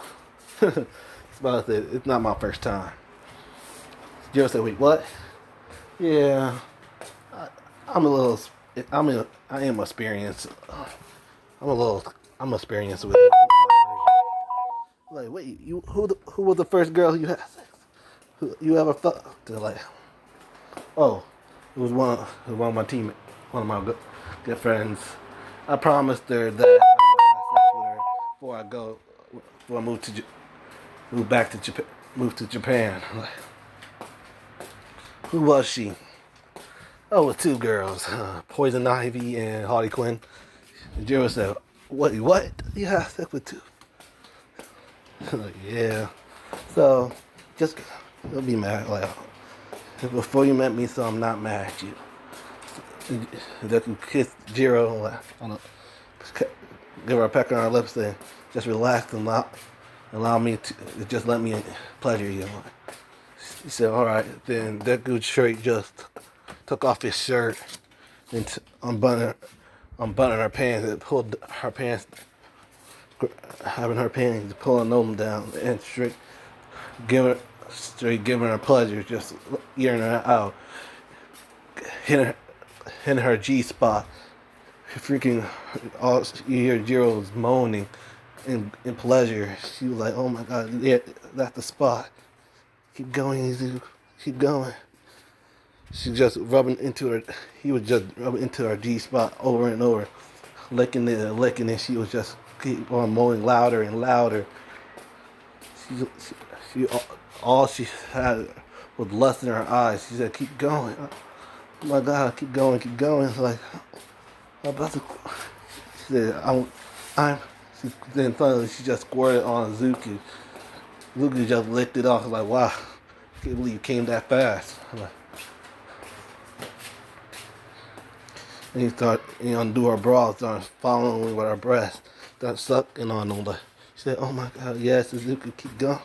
It's not my first time. Joe said, "Wait, what?" Yeah, I'm a little. I am experienced. I'm experienced with it. Like, wait, who was the first girl you had sex? Who you ever thought? They're like, oh, it was one of my teammates, one of my good friends. I promised her that I would have sex with her before I moved to Japan. Like, who was she? Oh, it was two girls, Poison Ivy and Harley Quinn. And Jiro said, what? You had sex with two? Like, yeah. So, just don't be mad. Like, before you met me, so I'm not mad at you. Deku kissed Jiro, give her a peck on her lips, and just relax and allow me to just let me pleasure you. He said, all right. Then Deku straight just took off his shirt and unbuttoned her pants and pulled her pants, having her panties pulling them down, and straight giving her pleasure, just eating her out, hitting her G spot. Freaking, all you hear Jiro was moaning in pleasure. She was like, "Oh my God, yeah, that's the spot. Keep going, keep going." She just rubbing into her. He was just rubbing into her G spot over and over, licking it. She was just keep on moaning louder and louder. She all she had was lust in her eyes. She said, "Keep going. Oh my God, keep going, keep going." It's like, I'm about to. She said, then finally she just squirted on Zuki. Zuki just licked it off. Like, wow, I can't believe you came that fast. Like, and he started, undo her bra, started following with her breast, started sucking on them. Like, she said, "Oh my God, yes, Zuki, keep going."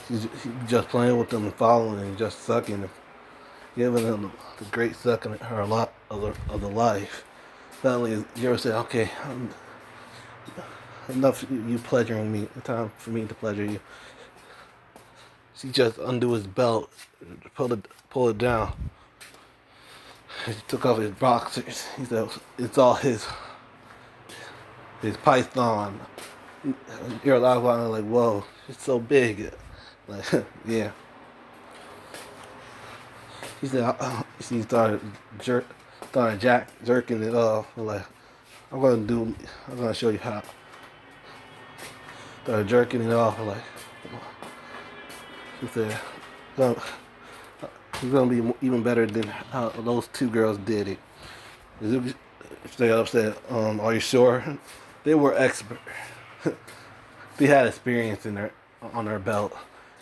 She's just playing with them and following and just sucking and giving them the great sucking her a lot of the life. Finally, Jiro said, "Okay, enough you pleasuring me. Time for me to pleasure you." She just undid his belt, pull it down. He took off his boxers. He said, "It's all his python." You're like, "Whoa, it's so big." Like, yeah. He said, she started jerking it off. Like, I'm gonna show you how. Started jerking it off. Like, he said, it's gonna be even better than how those two girls did it. They said, "Are you sure?" They were expert. They had experience on their belt.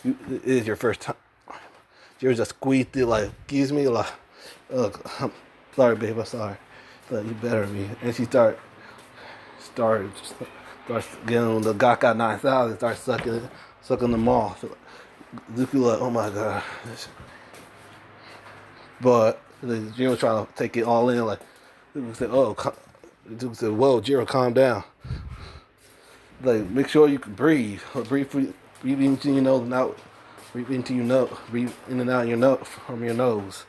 It is your first time. You just squeezed it like, "Excuse me," like, I'm sorry, babe, I'm sorry. But you better be. And she started Starts getting the Gaka 9000, starts sucking them off. Deku like, oh my god. But Jiro trying to take it all in. Like Deku said, Deku said, whoa, Jiro, calm down. Like, make sure you can breathe. Breathe into your nose and out. Breathe into your nose. Breathe in and out your nose from your nose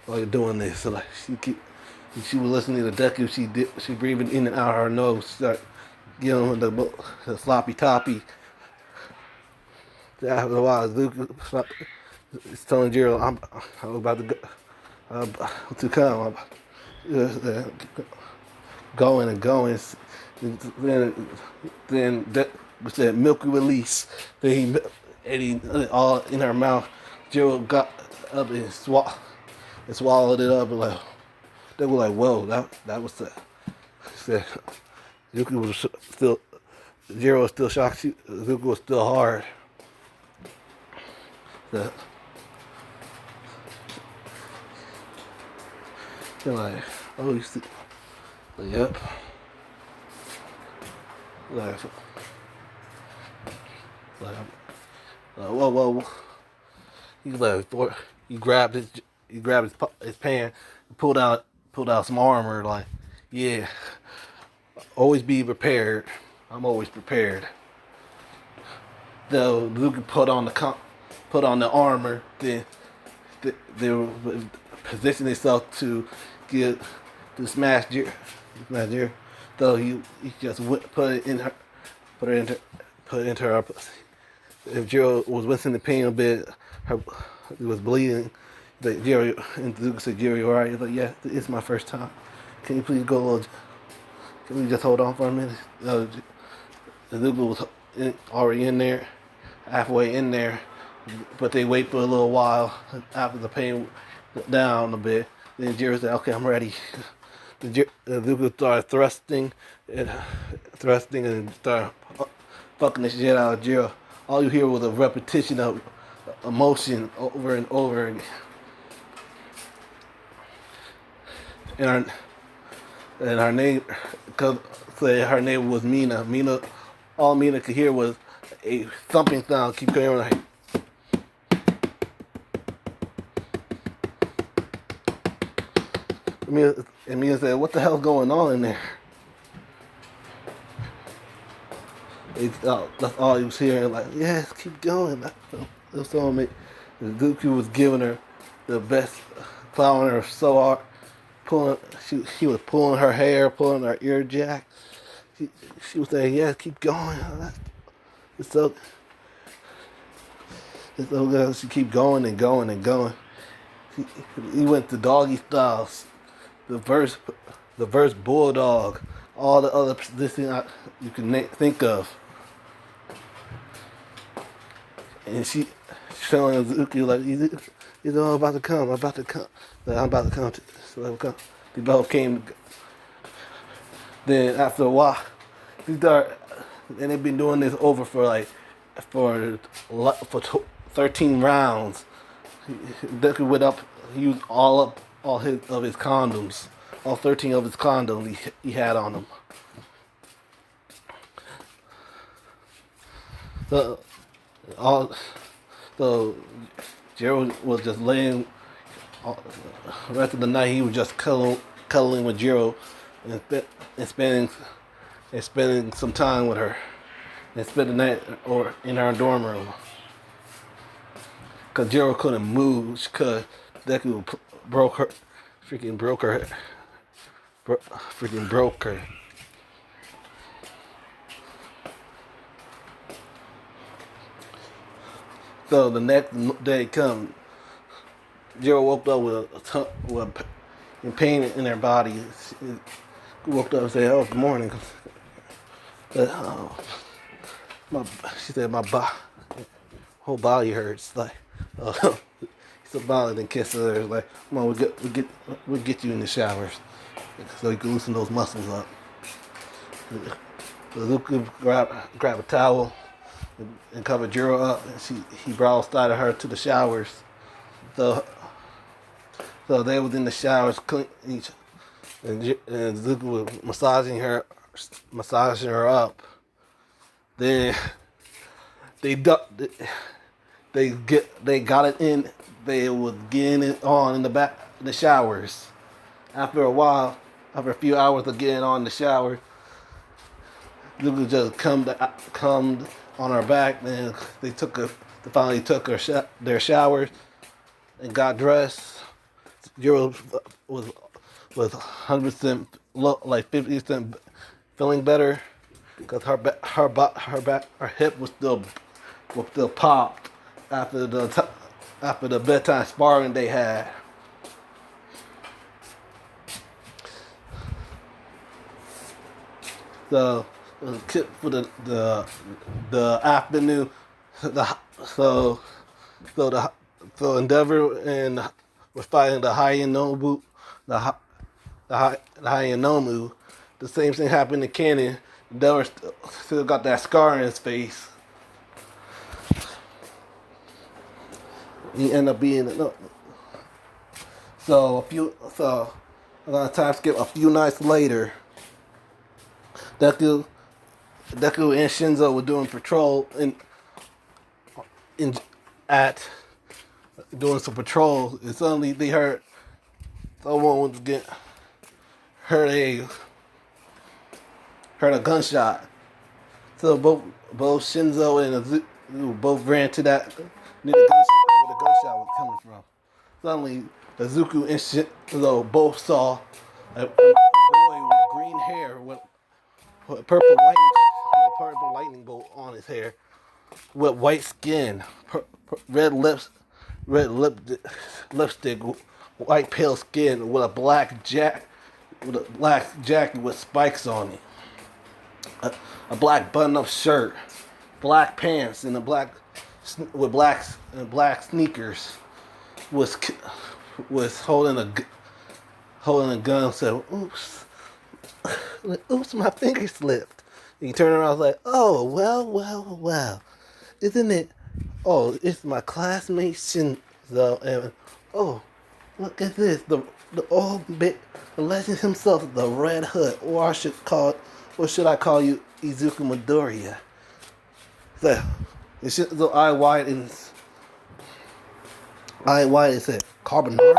while you're doing this. So like she was listening to Deku. She breathing in and out her nose. Start getting the sloppy toppy. After a while, Deku is telling Jiro, I'm about to go, to come. Going and going. Then that was that milky release. Then he all in her mouth. Jiro got up and swallowed it up, and like they were like, whoa, that was the. Said Yuki was still Jiro was still shocked. Zuko was still hard. They're like, oh, you see, yep. Like, whoa. He's like, he grabbed his pan, pulled out some armor. Like, yeah, always be prepared. I'm always prepared. Though Luke put on the armor, then they were positioning themselves to smash Jiro. Though he just put it into her. If Jiro was wincing the pain a bit, it was bleeding. Like Jiro and Luke said, "Jiro, you alright?" He's like, "Yeah, it's my first time. Can you please go a little? Can we just hold on for a minute?" Luke was already in there, halfway in there, but they wait for a little while after the pain went down a bit. Then Jiro said, "Okay, I'm ready." Luke started thrusting and started fucking the shit out of Jiro. All you hear was a repetition of emotion over and over again. And her name, cause her name was Mina. All Mina could hear was a thumping sound. Keep going like. Mina said, "What the hell's going on in there?" That's all he was hearing. Like, yes, keep going. That's all me. Deku was giving her the best, plowing her so hard, pulling. She was pulling her hair, pulling her ear jack. She was saying, "Yes, keep going." It's so good. She keep going and going and going. He went to doggy styles. The verse bulldog, all the other positions you can think of, and she showing Zuki like, "He's all about to come. I'm about to come. I'm about to come." So they both came. Then after a while, and they've been doing this over for 13 rounds. Deku went up. He used all his condoms, all 13 of his condoms he had on him. So Jiro was just laying. The rest of the night he was just cuddling with Jiro and spending some time with her, and spent the night or in her dorm room. Cause Jiro couldn't move, cause Deku broke her. So the next day come, Jiro woke up with pain in her body. She woke up and said, "Oh, good morning." She said, "My whole body hurts." Like, so violent and kissed her. Like, "Come on, we'll get you in the showers so you can loosen those muscles up." So Luke grab a towel and cover Jiro up, and he brought started her to the showers. So they was in the showers clean, and Luke was massaging her up. Then they they got it in. They was getting it on in the showers. After a while, after a few hours of getting on the shower, Luca just come on her back, and they finally took their showers and got dressed. Zero was 100% like 50% feeling better because her hip was still popped after the bedtime sparring they had. So for the afternoon, the so so the so Endeavor and was fighting the Hayanobu, the Hayanomu. The same thing happened to Cannon. Endeavor still got that scar in his face. He ended up being so I'm gonna time skip a few nights later. Deku Deku and Shinzo were doing patrol in at doing some patrol, and suddenly they heard someone was getting heard a heard a gunshot. So both Shinzo and Azuku both ran to that near where the gunshot was coming from. Suddenly, Azuku and Shinzo both saw a boy with green hair with purple lightning bolt on his hair, with white skin, red lips, red lip, lipstick, white pale skin, with with a black jacket with spikes on it, a black button-up shirt, black pants, and black sneakers. Was holding a gun. Said, "Oops, oops, my finger slipped." And he turned around, and was like, "Oh, well, isn't it? Oh, it's my classmate Shinzo, and oh, look at this, the old bit, the legend himself, the Red Hood, or should I call you Izuku Midoriya?" So, Shinzo eye wide and said, "Carbonari, is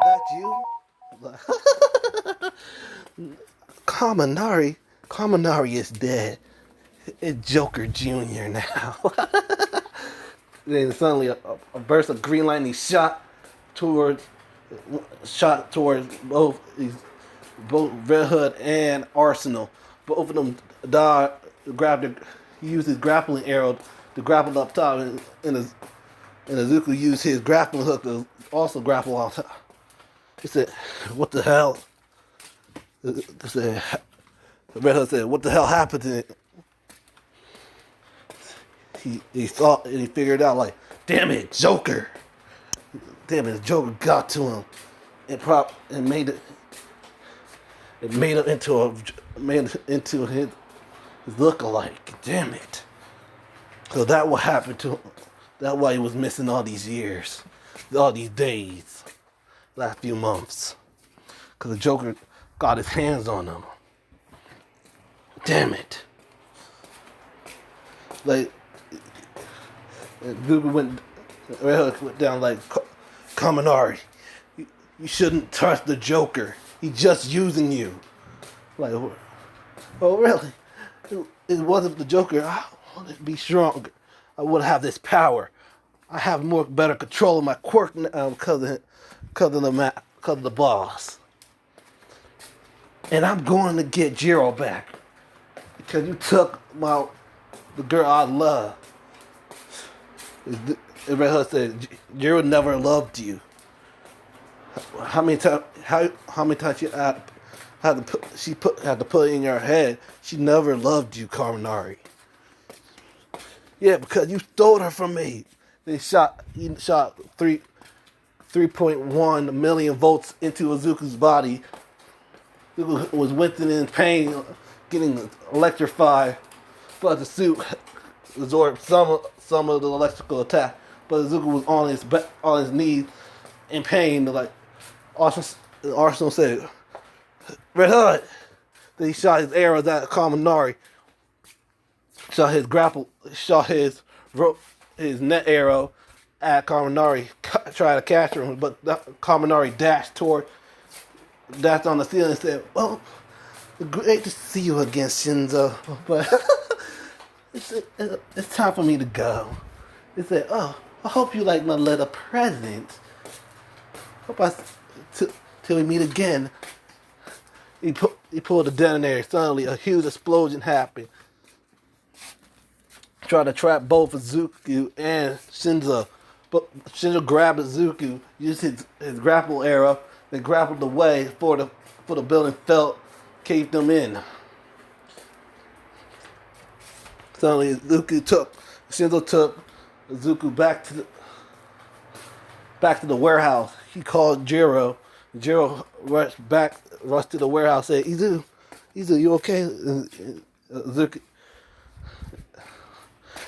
that you?" Carbonari is dead. It's Joker Jr. now. Then suddenly a burst of green lightning towards both Red Hood and Arsenal. Both of them he used his grappling arrow to grapple up top, and Azuku used his grappling hook to also grapple on top. He said, "What the hell?" Red Hood said, "What the hell happened to it?" He thought and he figured out, like, damn it, Joker got to him and made it into his look-alike. Damn it. So that what happened to him. That's why he was missing all these years, all these days, last few months, because the Joker got his hands on him. Damn it. Like, Google went down like, "Kaminari, you shouldn't trust the Joker. He's just using you." Like, oh really? It wasn't the Joker. I want to be stronger. I would have this power. I have better control of my quirk now because of the boss. And I'm going to get Jiro back because you took the girl I love. Red Hood said, "Jiro never loved you. How many times she had to put it in your head? She never loved you, Kaminari." "Yeah, because you stole her from me." He shot 3.1 million volts into Azuku's body. Azuku was wincing in pain, getting electrified, but the suit absorbed some of the electrical attack. But Azuku was on his knees in pain. Like Arsenal said, "Red Hood." Then he shot his arrows at Kaminari. shot his grapple, shot his rope, his net arrow at Kaminari, try to catch him, but Kaminari dashed on the ceiling and said, "Well, great to see you again, Shinzo, but it's time for me to go." He said, "Oh, I hope you like my little present. Hope till we meet again." He pulled the detonator. Suddenly, a huge explosion happened. Tried to trap both Izuku and Shinzo. But Shinzo grabbed Izuku, used his grapple arrow, then grappled away before the building caved them in. Suddenly, Shinzo took Izuku back to the warehouse. He called Jiro. Jiro rushed to the warehouse, said, Izu, you okay?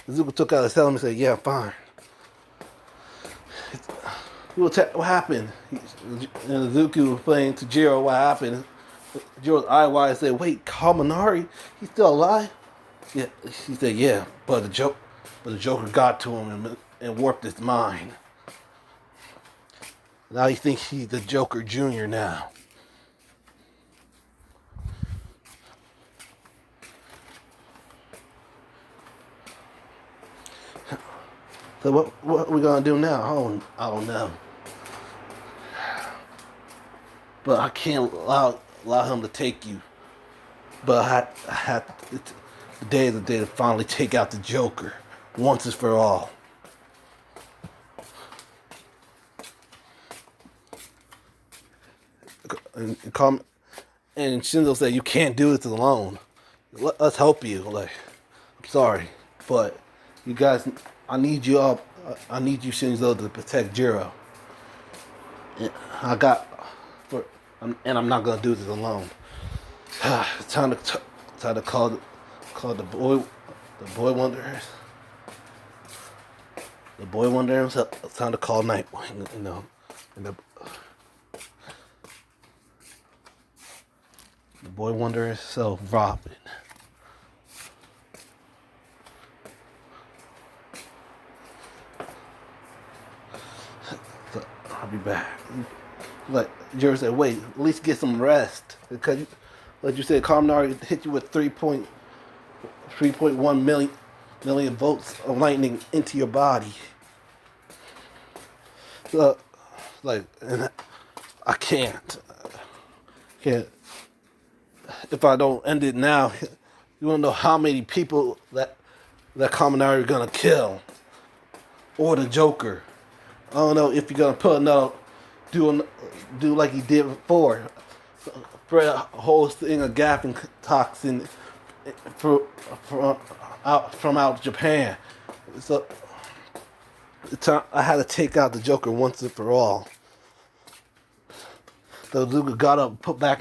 Izuku took out his helmet and said, "Yeah, I'm fine." What happened? And Izuku was playing to Jiro what happened. Jiro's eye wide and said, "Wait, Kaminari? He's still alive?" Yeah, he said, "Yeah, but the Joker got to him and warped his mind. Now he thinks he's the Joker Jr. now." So what are we gonna do now? I don't know. But I can't allow him to take you. But I had the day is the day to finally take out the Joker once and for all. And Shinzo said, "You can't do this alone. Let us help you." Like, I'm sorry, but you guys, I need you all. I need you, Shinzo, to protect Jiro. And and I'm not gonna do this alone. It's time to call the boy wonder. The boy wonder himself. It's time to call Nightwing. And the boy wonder himself, Robin. So, I'll be back. Like Jerry said, wait, at least get some rest. Because, like you said, Kaminari hit you with 3.1 million volts of lightning into your body. So, and I can't. If I don't end it now, you don't know how many people that Kaminari are gonna kill, or the Joker. I don't know if you're gonna put another do like he did before, spread a whole thing of gaffing toxin from out Japan. So I had to take out the Joker once and for all. So Luca got up, put back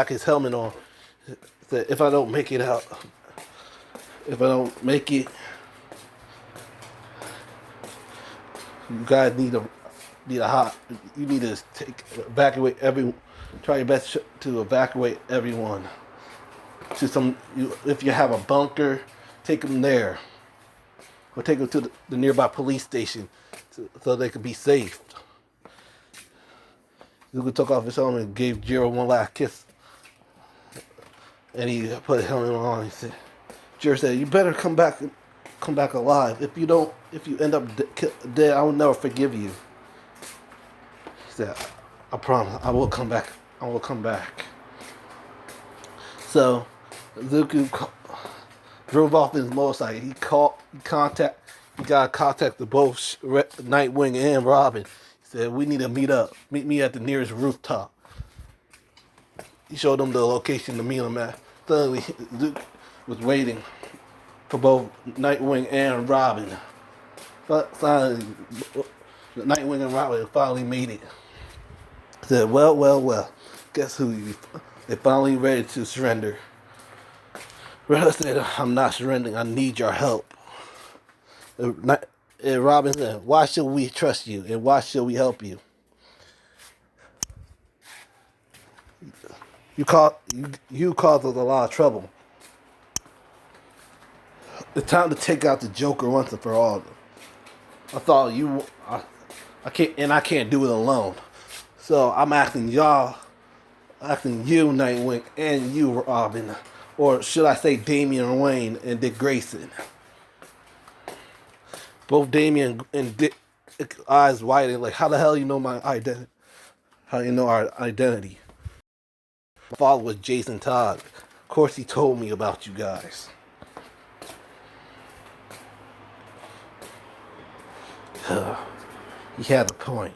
his helmet on. Said, "If I don't make it out, if I don't make it, you guys need a You need to evacuate everyone. Try your best to evacuate everyone to if you have a bunker, take them there, or take them to the nearby police station so they could be safe." Luca took off his helmet and gave Jiro one last kiss, and he put his helmet on. He said, "Jiro said, you better come back alive. If you end up dead, I will never forgive you." He said, "I promise, I will come back. I will come back." So, Zuku drove off his motorcycle. He got contact with both Nightwing and Robin. He said, "We need to meet up. Meet me at the nearest rooftop." He showed them the location to meet him at. Suddenly, Zuko was waiting for both Nightwing and Robin. But finally, Nightwing and Robin finally made it. He said, well. Guess who? They finally ready to surrender. Red said, "I'm not surrendering. I need your help." And Robin said, "Why should we trust you? And why should we help you? You caused us a lot of trouble." It's time to take out the Joker once and for all. I thought I can't do it alone. So I'm asking y'all, asking you, Nightwing, and you, Robin, or should I say Damian Wayne and Dick Grayson? Both Damian and Dick eyes wide, like, how the hell you know my identity? How you know our identity? My father was Jason Todd. Of course, he told me about you guys. He had a point.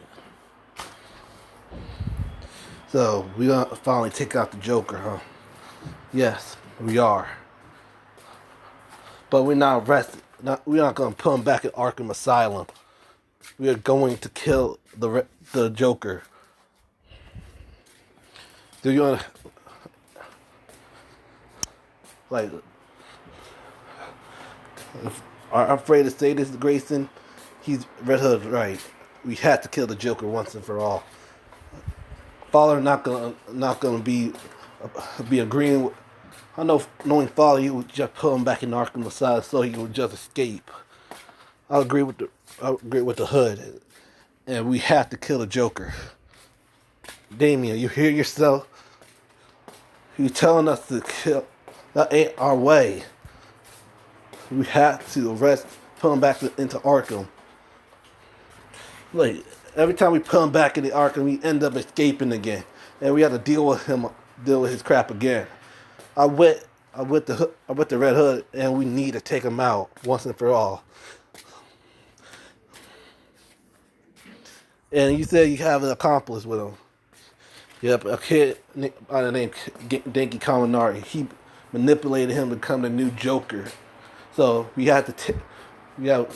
So we gonna finally take out the Joker, huh? Yes, we are. But we're not arrested. We're not gonna put him back at Arkham Asylum. We are going to kill the Joker. Do you want like? I'm afraid to say this, Grayson. He's Red Hood, right? We had to kill the Joker once and for all. Father not gonna be agreeing with. I know, knowing Father, he would just put him back in Arkham Asylum so he would just escape. I agree with the Hood, and we have to kill the Joker. Damian, you hear yourself? You telling us to kill? That ain't our way. We have to arrest, put him back into Arkham. Like every time we put him back in the Arkham, we end up escaping again, and we have to deal with his crap again. I went the Red Hood, and we need to take him out once and for all. And you said you have an accomplice with him. Yep, a kid by the name Denki Kaminari. He manipulated him to become the new Joker. So we have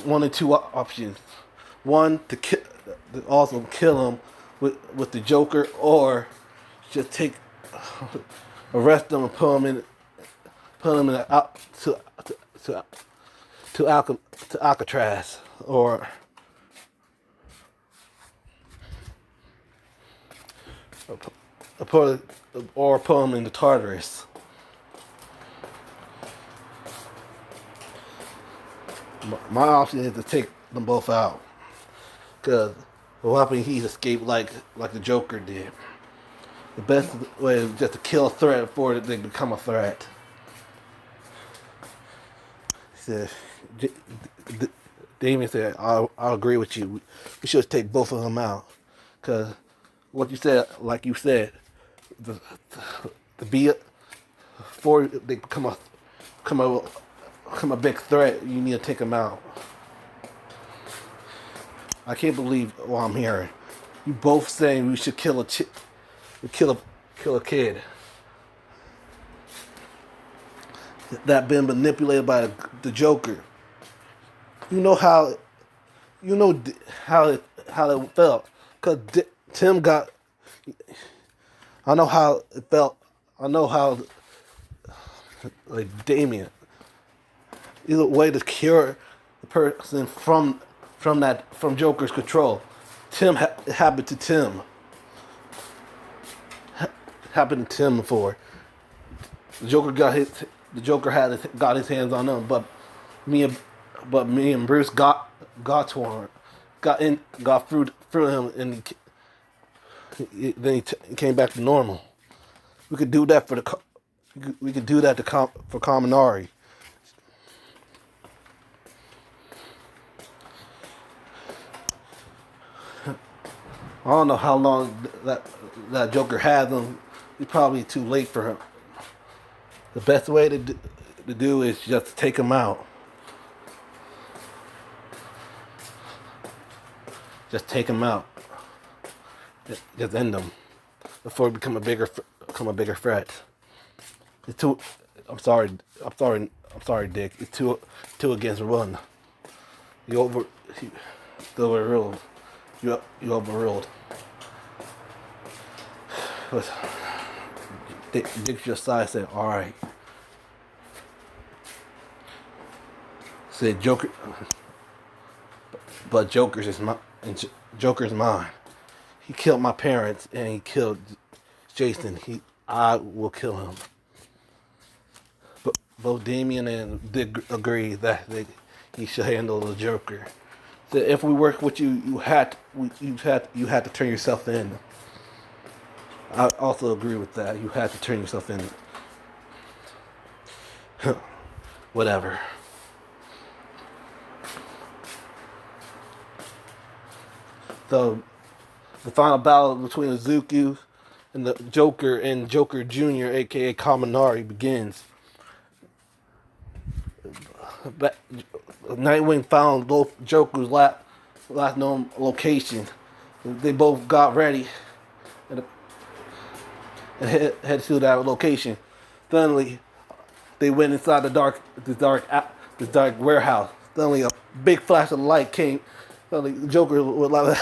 one or two options. One to also kill him with the Joker, or just arrest him and put him to Alcatraz, or put him in the Tartarus. My option is to take them both out, because what happened? He's escaped like the Joker did. The best way is just to kill a threat before they become a threat. He said, Damien said, I'll agree with you. We should take both of them out, because what you said, like you said, the be before they become a big threat, you need to take them out. I can't believe what I'm hearing. You both saying we should kill a kid that been manipulated by the Joker. You know how it felt, cause Tim got. I know how it felt. I know how, like Damien. Either way to cure the person from Joker's control. It happened to Tim. Happened to Tim before. The Joker got his hands on him, but me and Bruce got to him, got through him, and then he came back to normal. We could do that for Kaminari. I don't know how long that Joker has him. It's probably too late for him. The best way to do is just take him out. Just take him out. Just end them before it become a bigger threat. It's too. I'm sorry, Dick. It's two against one. You overruled. You overruled. But Dick just sighed, said, "All right." Said Joker, but Joker's mine. He killed my parents and he killed Jason. I will kill him. both Damien and Dick agree that he should handle the Joker. So if we work with you, you had to turn yourself in. I also agree with that. You had to turn yourself in. Whatever. So the final battle between Izuku and the Joker and Joker Jr., aka Kaminari, begins. Nightwing found both Joker's last known location. They both got ready and head to that location. Suddenly, they went inside the dark warehouse. Suddenly, a big flash of light came. Suddenly, the Joker was like,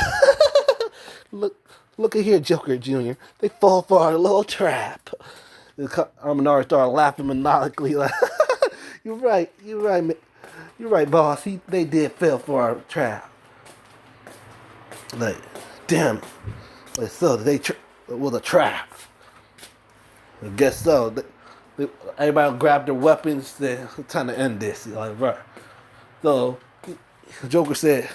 "Look, look at here, Joker Junior. They fall for our little trap." The Kaminari started laughing maniacally, like, "You're right, you're right, boss. They did fall for our trap." Like, damn it. Like, so was a trap. I guess so. Everybody grabbed their weapons. They're trying to end this. Like, right. So, Joker said,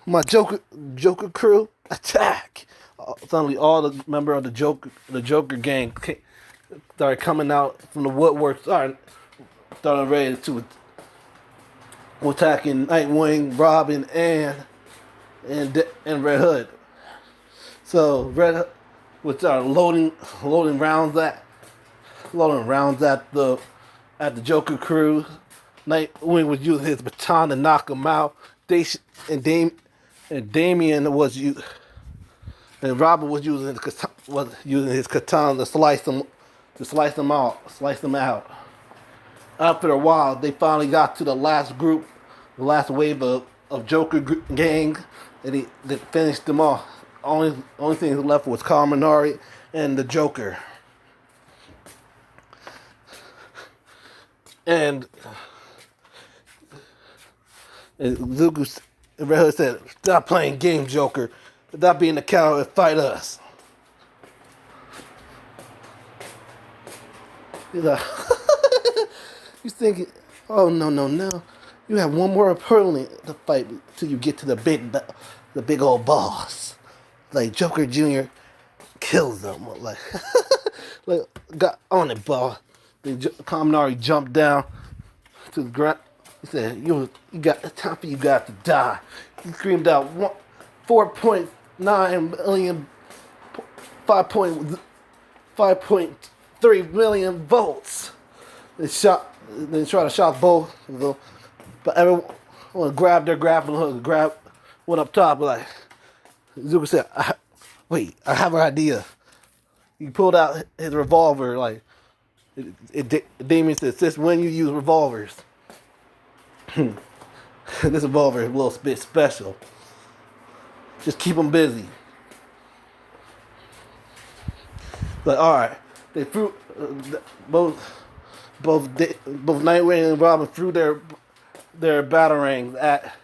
"My Joker crew, attack!" Suddenly, all the members of the Joker gang started coming out from the woodwork, started ready to attacking Nightwing, Robin, and Red Hood. So Red Hood would start loading rounds at the Joker crew. Nightwing was using his baton to knock him out. Damien was and Robin was using his katana to slice them out. After a while, they finally got to the last wave of Joker gang, and they finished them off. Only thing left was Kaminari and the Joker. And Lucas Red Hood said, "Stop playing games, Joker. Stop being a coward and fight us." He's like, he's thinking, "Oh no. You have one more opponent to fight till you get to the big old boss." Like Joker Jr. kills them. Like, like got on it, boss. Then Kaminari jumped down to the ground. He said, "You got it's time for you guys to die." He screamed out, 4.9 million, 5.3 million volts. They tried to shock both of them, but everyone grabbed their grappling hook, went up top, like, Zuko said, "Wait, I have an idea." He pulled out his revolver, like, Damien said, "Since when you use revolvers?" This revolver is a little bit special. Just keep them busy. But alright, they threw both Nightwing and Robin threw their batarangs at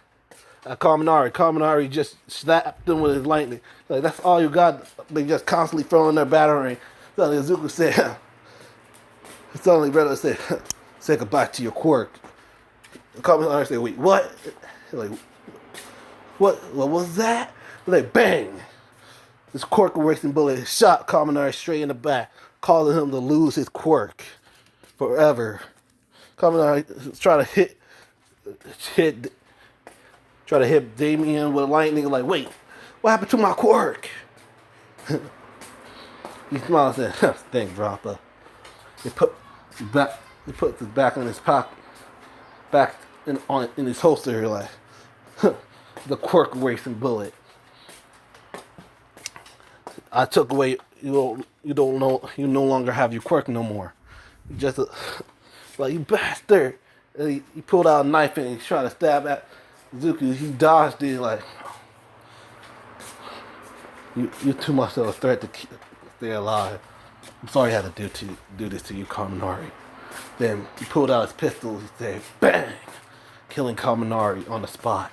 Kaminari. Kaminari just slapped them with his lightning. Like, that's all you got. They just constantly throwing their batarang. Suddenly Izuku said, suddenly Red said, "Say goodbye to your quirk." Kaminari said, "Wait, what?" Like, what was that? Like, bang! This quirk racing bullet shot Kaminari straight in the back, causing him to lose his quirk forever. Kaminari try to hit Damien with lightning. Like, wait, what happened to my quirk? He smiled and said, "Thanks, Dropper." He put his back in his pocket, back in his holster, like, the quirk racing bullet. I took away. You no longer have your quirk no more. You just like, you bastard. And he pulled out a knife and he tried to stab at Zuko. He dodged it, like, you're too much of a threat to stay alive. I'm sorry I had to do this to you, Kaminari. Then he pulled out his pistol. He said, bang, killing Kaminari on the spot.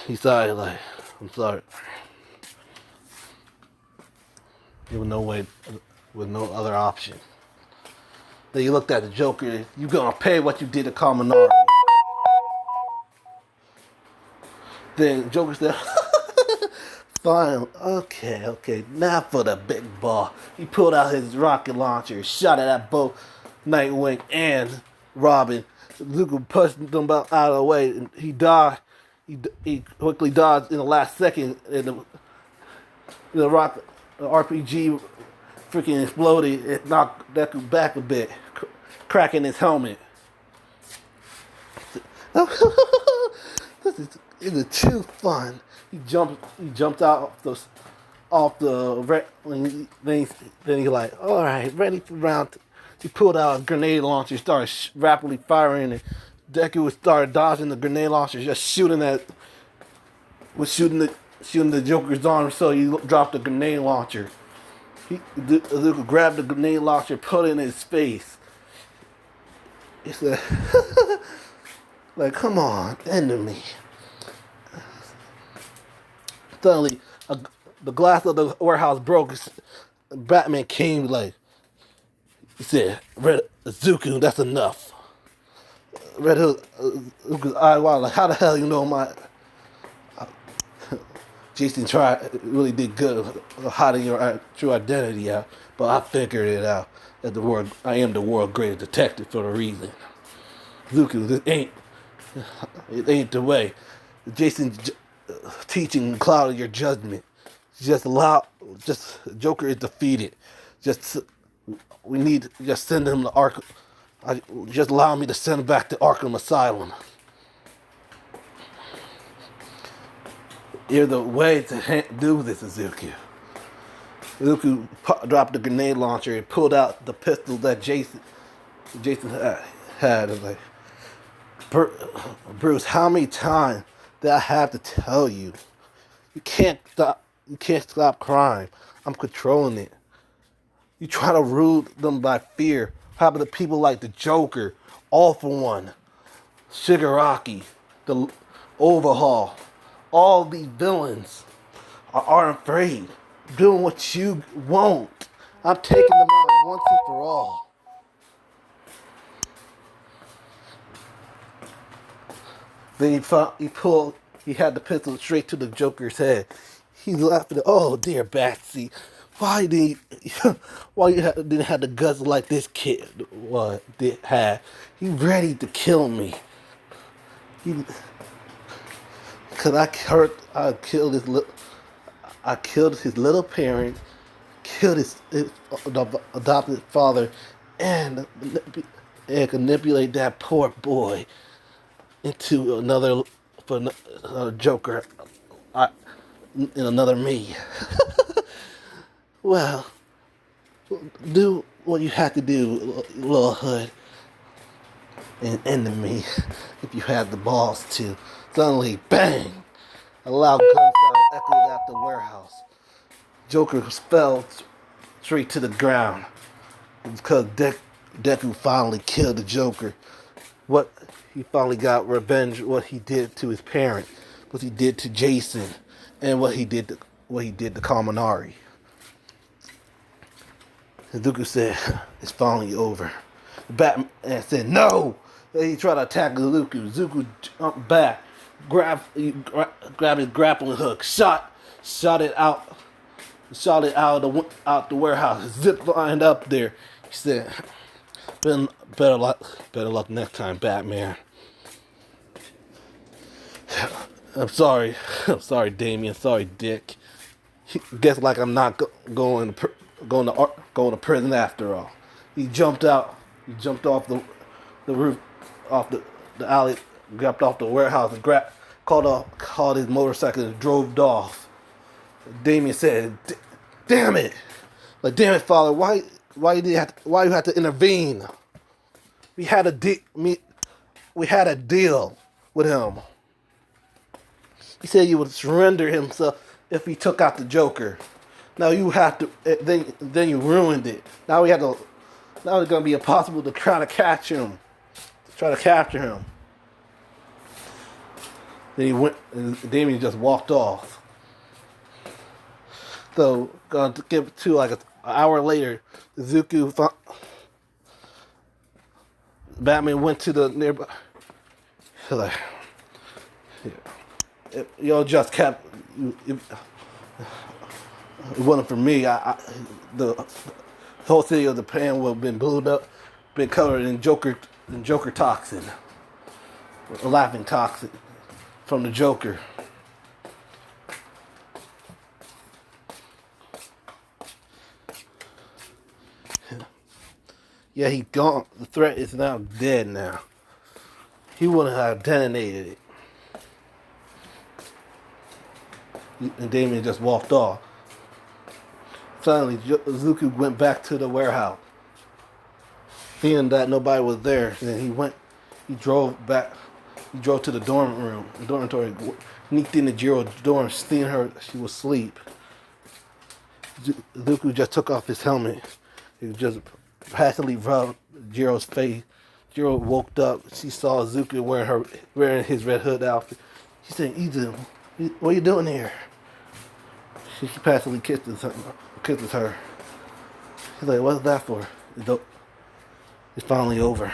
He sighed, like, "I'm sorry." There was no way, with no other option. Then he looked at the Joker. You gonna pay what you did to Kaminari. Then Joker said, fine, okay, now for the big ball. He pulled out his rocket launcher, shot it at both Nightwing and Robin. Deku pushed them out of the way, and he died. He quickly dodged in the last second, and the RPG freaking exploded. It knocked Deku back a bit, cracking his helmet. This is too fun. He jumped out off the then he like, all right, ready for round. He pulled out a grenade launcher, started rapidly firing, and Deku started dodging the grenade launcher, just shooting the Joker's arm. So he dropped the grenade launcher. Deku grabbed the grenade launcher, put it in his face. He said, like, come on, enemy. Suddenly, the glass of the warehouse broke. Batman came like, he said, Red Zuko, that's enough. Red Hood, Zuko's eye wide, like, how the hell you know my... Jason really did good hiding your true identity out, but I figured it out. I am the world's greatest detective for a reason. Zuko, it ain't the way. Jason's teaching clouded your judgment. Just Joker is defeated. Just send him to Arkham. Just allow me to send him back to Arkham Asylum. You're the way to do this, Izuku. Izuku dropped the grenade launcher and pulled out the pistol that Jason had. Like, Bruce, how many times did I have to tell you? You can't stop crime. I'm controlling it. You try to rule them by fear. How about the people like the Joker, All For One, Shigaraki, the Overhaul? All these villains aren't afraid. Doing what you want. I'm taking them out once and for all. Then he had the pistol straight to the Joker's head. He's laughing. Oh dear, Batsy, why didn't didn't have the guts like this kid had? He ready to kill me. Cause I killed his little parents, killed his adopted father, and manipulate that poor boy into another Joker, in another me. Well, do what you have to do, little hood, and end me if you have the balls to. Suddenly, bang! A loud gunshot echoed out the warehouse. Joker fell straight to the ground because Deku finally killed the Joker. He finally got revenge. What he did to his parents, what he did to Jason, and what he did to Kaminari. And Deku said, "It's finally over." Batman said, "No!" He tried to attack Zuko. Zuko jumped back, grabbed his grappling hook, shot it out the warehouse, zip lined up there. He said, better luck next time, Batman. I'm sorry, Damien. Sorry, Dick. Guess like I'm not going to prison after all. He jumped out. He jumped off the roof, off the alley, jumped off the warehouse, and called his motorcycle and drove off. Damien said, "Damn it! Like, damn it, father! Why you had to intervene? We had a deal with him. He said you would surrender himself if he took out the Joker. Now you have to. Then you ruined it. Now it's gonna be impossible to try to catch him. Try to capture him." Then he went, and Damien just walked off. So, to give to like an hour later, Zuko Batman went to the nearby. Like, yo, just kept. It wasn't for me. The whole city of Japan would have been blew up, been covered in Joker toxin, a laughing toxin from the Joker. Yeah, he's gone. The threat is now dead now. He wouldn't have detonated it. And Damien just walked off. Finally, Zuko went back to the warehouse. Seeing that nobody was there, then he drove to the dormitory, sneaked into Jiro's dorm, seeing her, she was asleep. Zuko just took off his helmet. He just passively rubbed Jiro's face. Jiro woke up. She saw Zuko wearing his Red Hood outfit. She said, "Ethan, what are you doing here?" She passively kisses her. She's like, "What's that for?" It's finally over.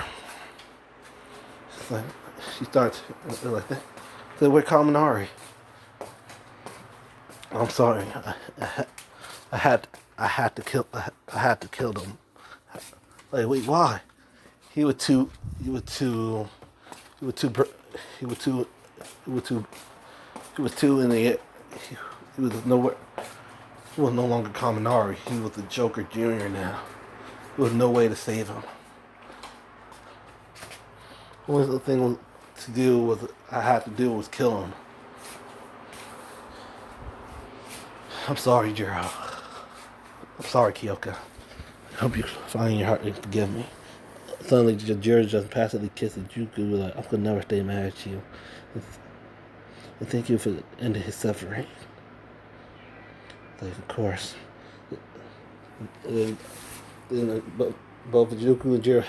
She's like, she starts like that. Said, "We're Kaminari." I'm sorry. I had to kill them. Like, wait, why? He was too in the he was nowhere. He was no longer Kaminari. He was the Joker Jr. now. There was no way to save him. The only thing I had to do was kill him. I'm sorry, Jiro. I'm sorry, Kyoka. I hope you find your heart and forgive me. Suddenly, Jiro just passively kisses Juku, like, I could never stay mad at you. And thank you for ending his suffering. Like, of course. Both Juku and Jiro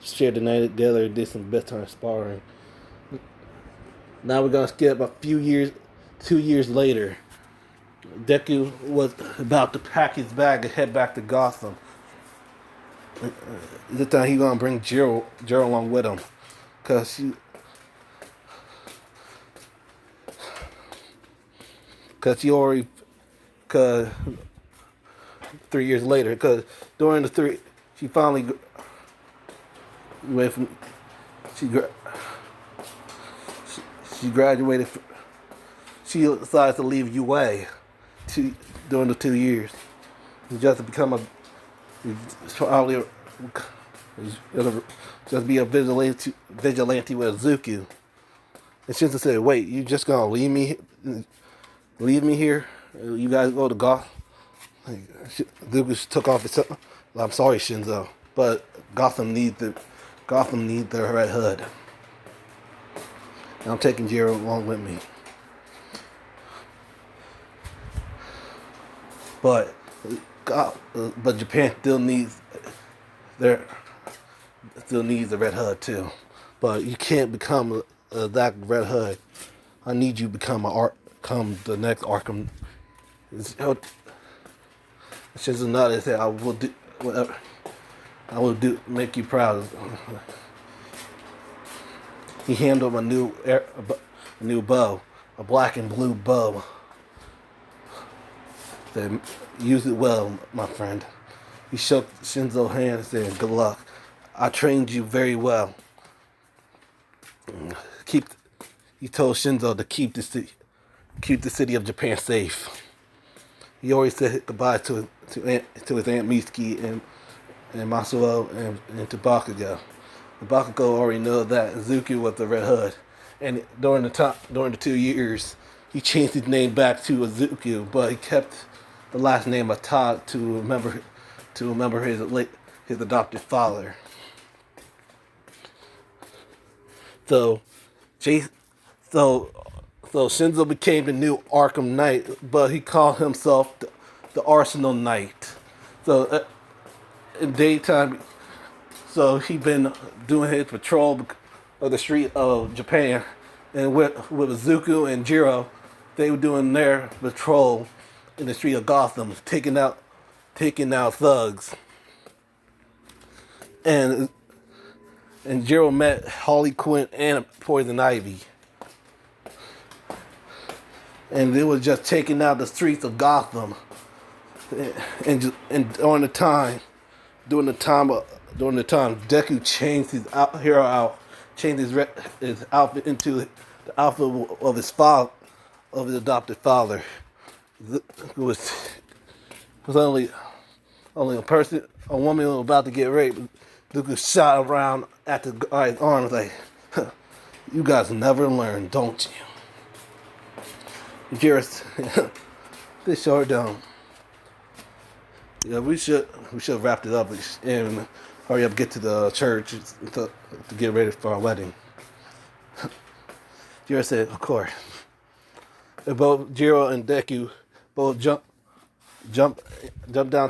shared the night together and did some bedtime sparring. Now we're gonna skip 2 years later. Deku was about to pack his bag and head back to Gotham. This time he's gonna bring Jiro along with him, cause 3 years later, cause during the three, she finally went from she graduated. She decided to leave UA during the 2 years, just to become probably just be a vigilante with Zuko. And Shinzo said, "Wait, you just gonna leave me here? You guys go to Gotham?" Zuko took off his. I'm sorry, Shinzo, but Gotham needs the Red Hood. And I'm taking Jiro along with me. But Japan still needs the Red Hood too. But you can't become that Red Hood. I need you to become the next Arkham. Shinzo nodded and said, "I will do whatever. I will make you proud." He handled a new bow, a black and blue bow. Said, "Use it well, my friend." He shook Shinzo's hand and said, "Good luck. I trained you very well." He told Shinzo to keep the city of Japan safe. He always said goodbye to his Aunt Mitsuki and Masuo and to Bakugo. Bakugo already know that Zuko was the Red Hood, and during the 2 years, he changed his name back to Zuko, but he kept the last name of Todd to remember his adopted father. So Shinzo became the new Arkham Knight, but he called himself the Arsenal Knight. So in daytime, he been doing his patrol of the street of Japan, and with Zuko and Jiro, they were doing their patrol in the street of Gotham, taking out thugs. And and Jiro met Harley Quinn and Poison Ivy, and they was just taking out the streets of Gotham, and during the time, Deku changed his hero out, changed his outfit into the outfit of his father, of his adopted father, who was only a woman who was about to get raped. Deku shot around at the guy's arms like, "You guys never learn, don't you?" Just they sure don't. Yeah, we should have wrapped it up and hurry up, get to the church to get ready for our wedding. Jiro said, "Of course." And both Jiro and Deku both jump down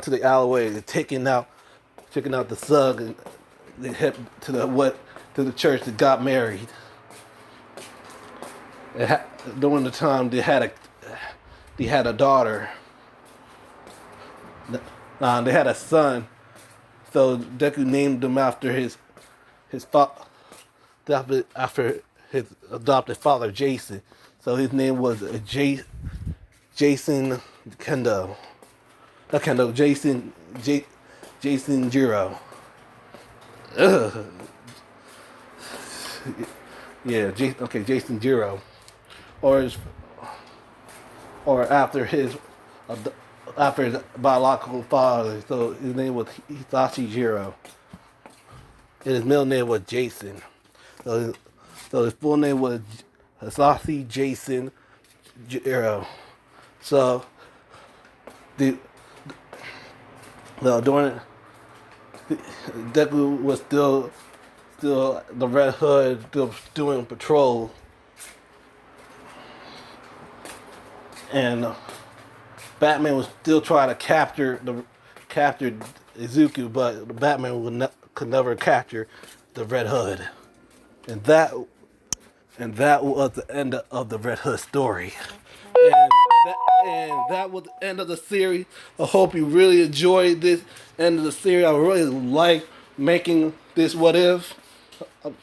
to the alleyway, taking out the Sug, and they head to the church that got married. During the time they had a daughter. They had a son, so Deku named him after after his adopted father, Jason. So his name was Jason Kendo. Not Kendo, Jason Jiro. Ugh. Yeah, Jason Jiro, or after his biological father. So his name was Hisashi Jiro, and his middle name was Jason. So his full name was Hisashi Jason Jiro. So during Deku was still the Red Hood, still doing patrol, and Batman was still trying to capture Izuku, but Batman could never capture the Red Hood, and that was the end of the Red Hood story. And that was the end of the series. I hope you really enjoyed this end of the series. I really like making this what if.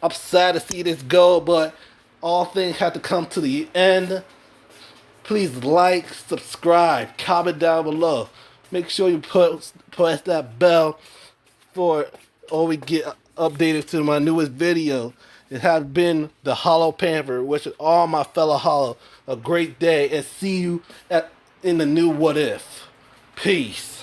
I'm sad to see this go, but all things have to come to the end. Please like, subscribe, comment down below. Make sure you press that bell for always get updated to my newest video. It has been the Hollow Panther, wishing all my fellow Hollow a great day, and see you in the new What If. Peace.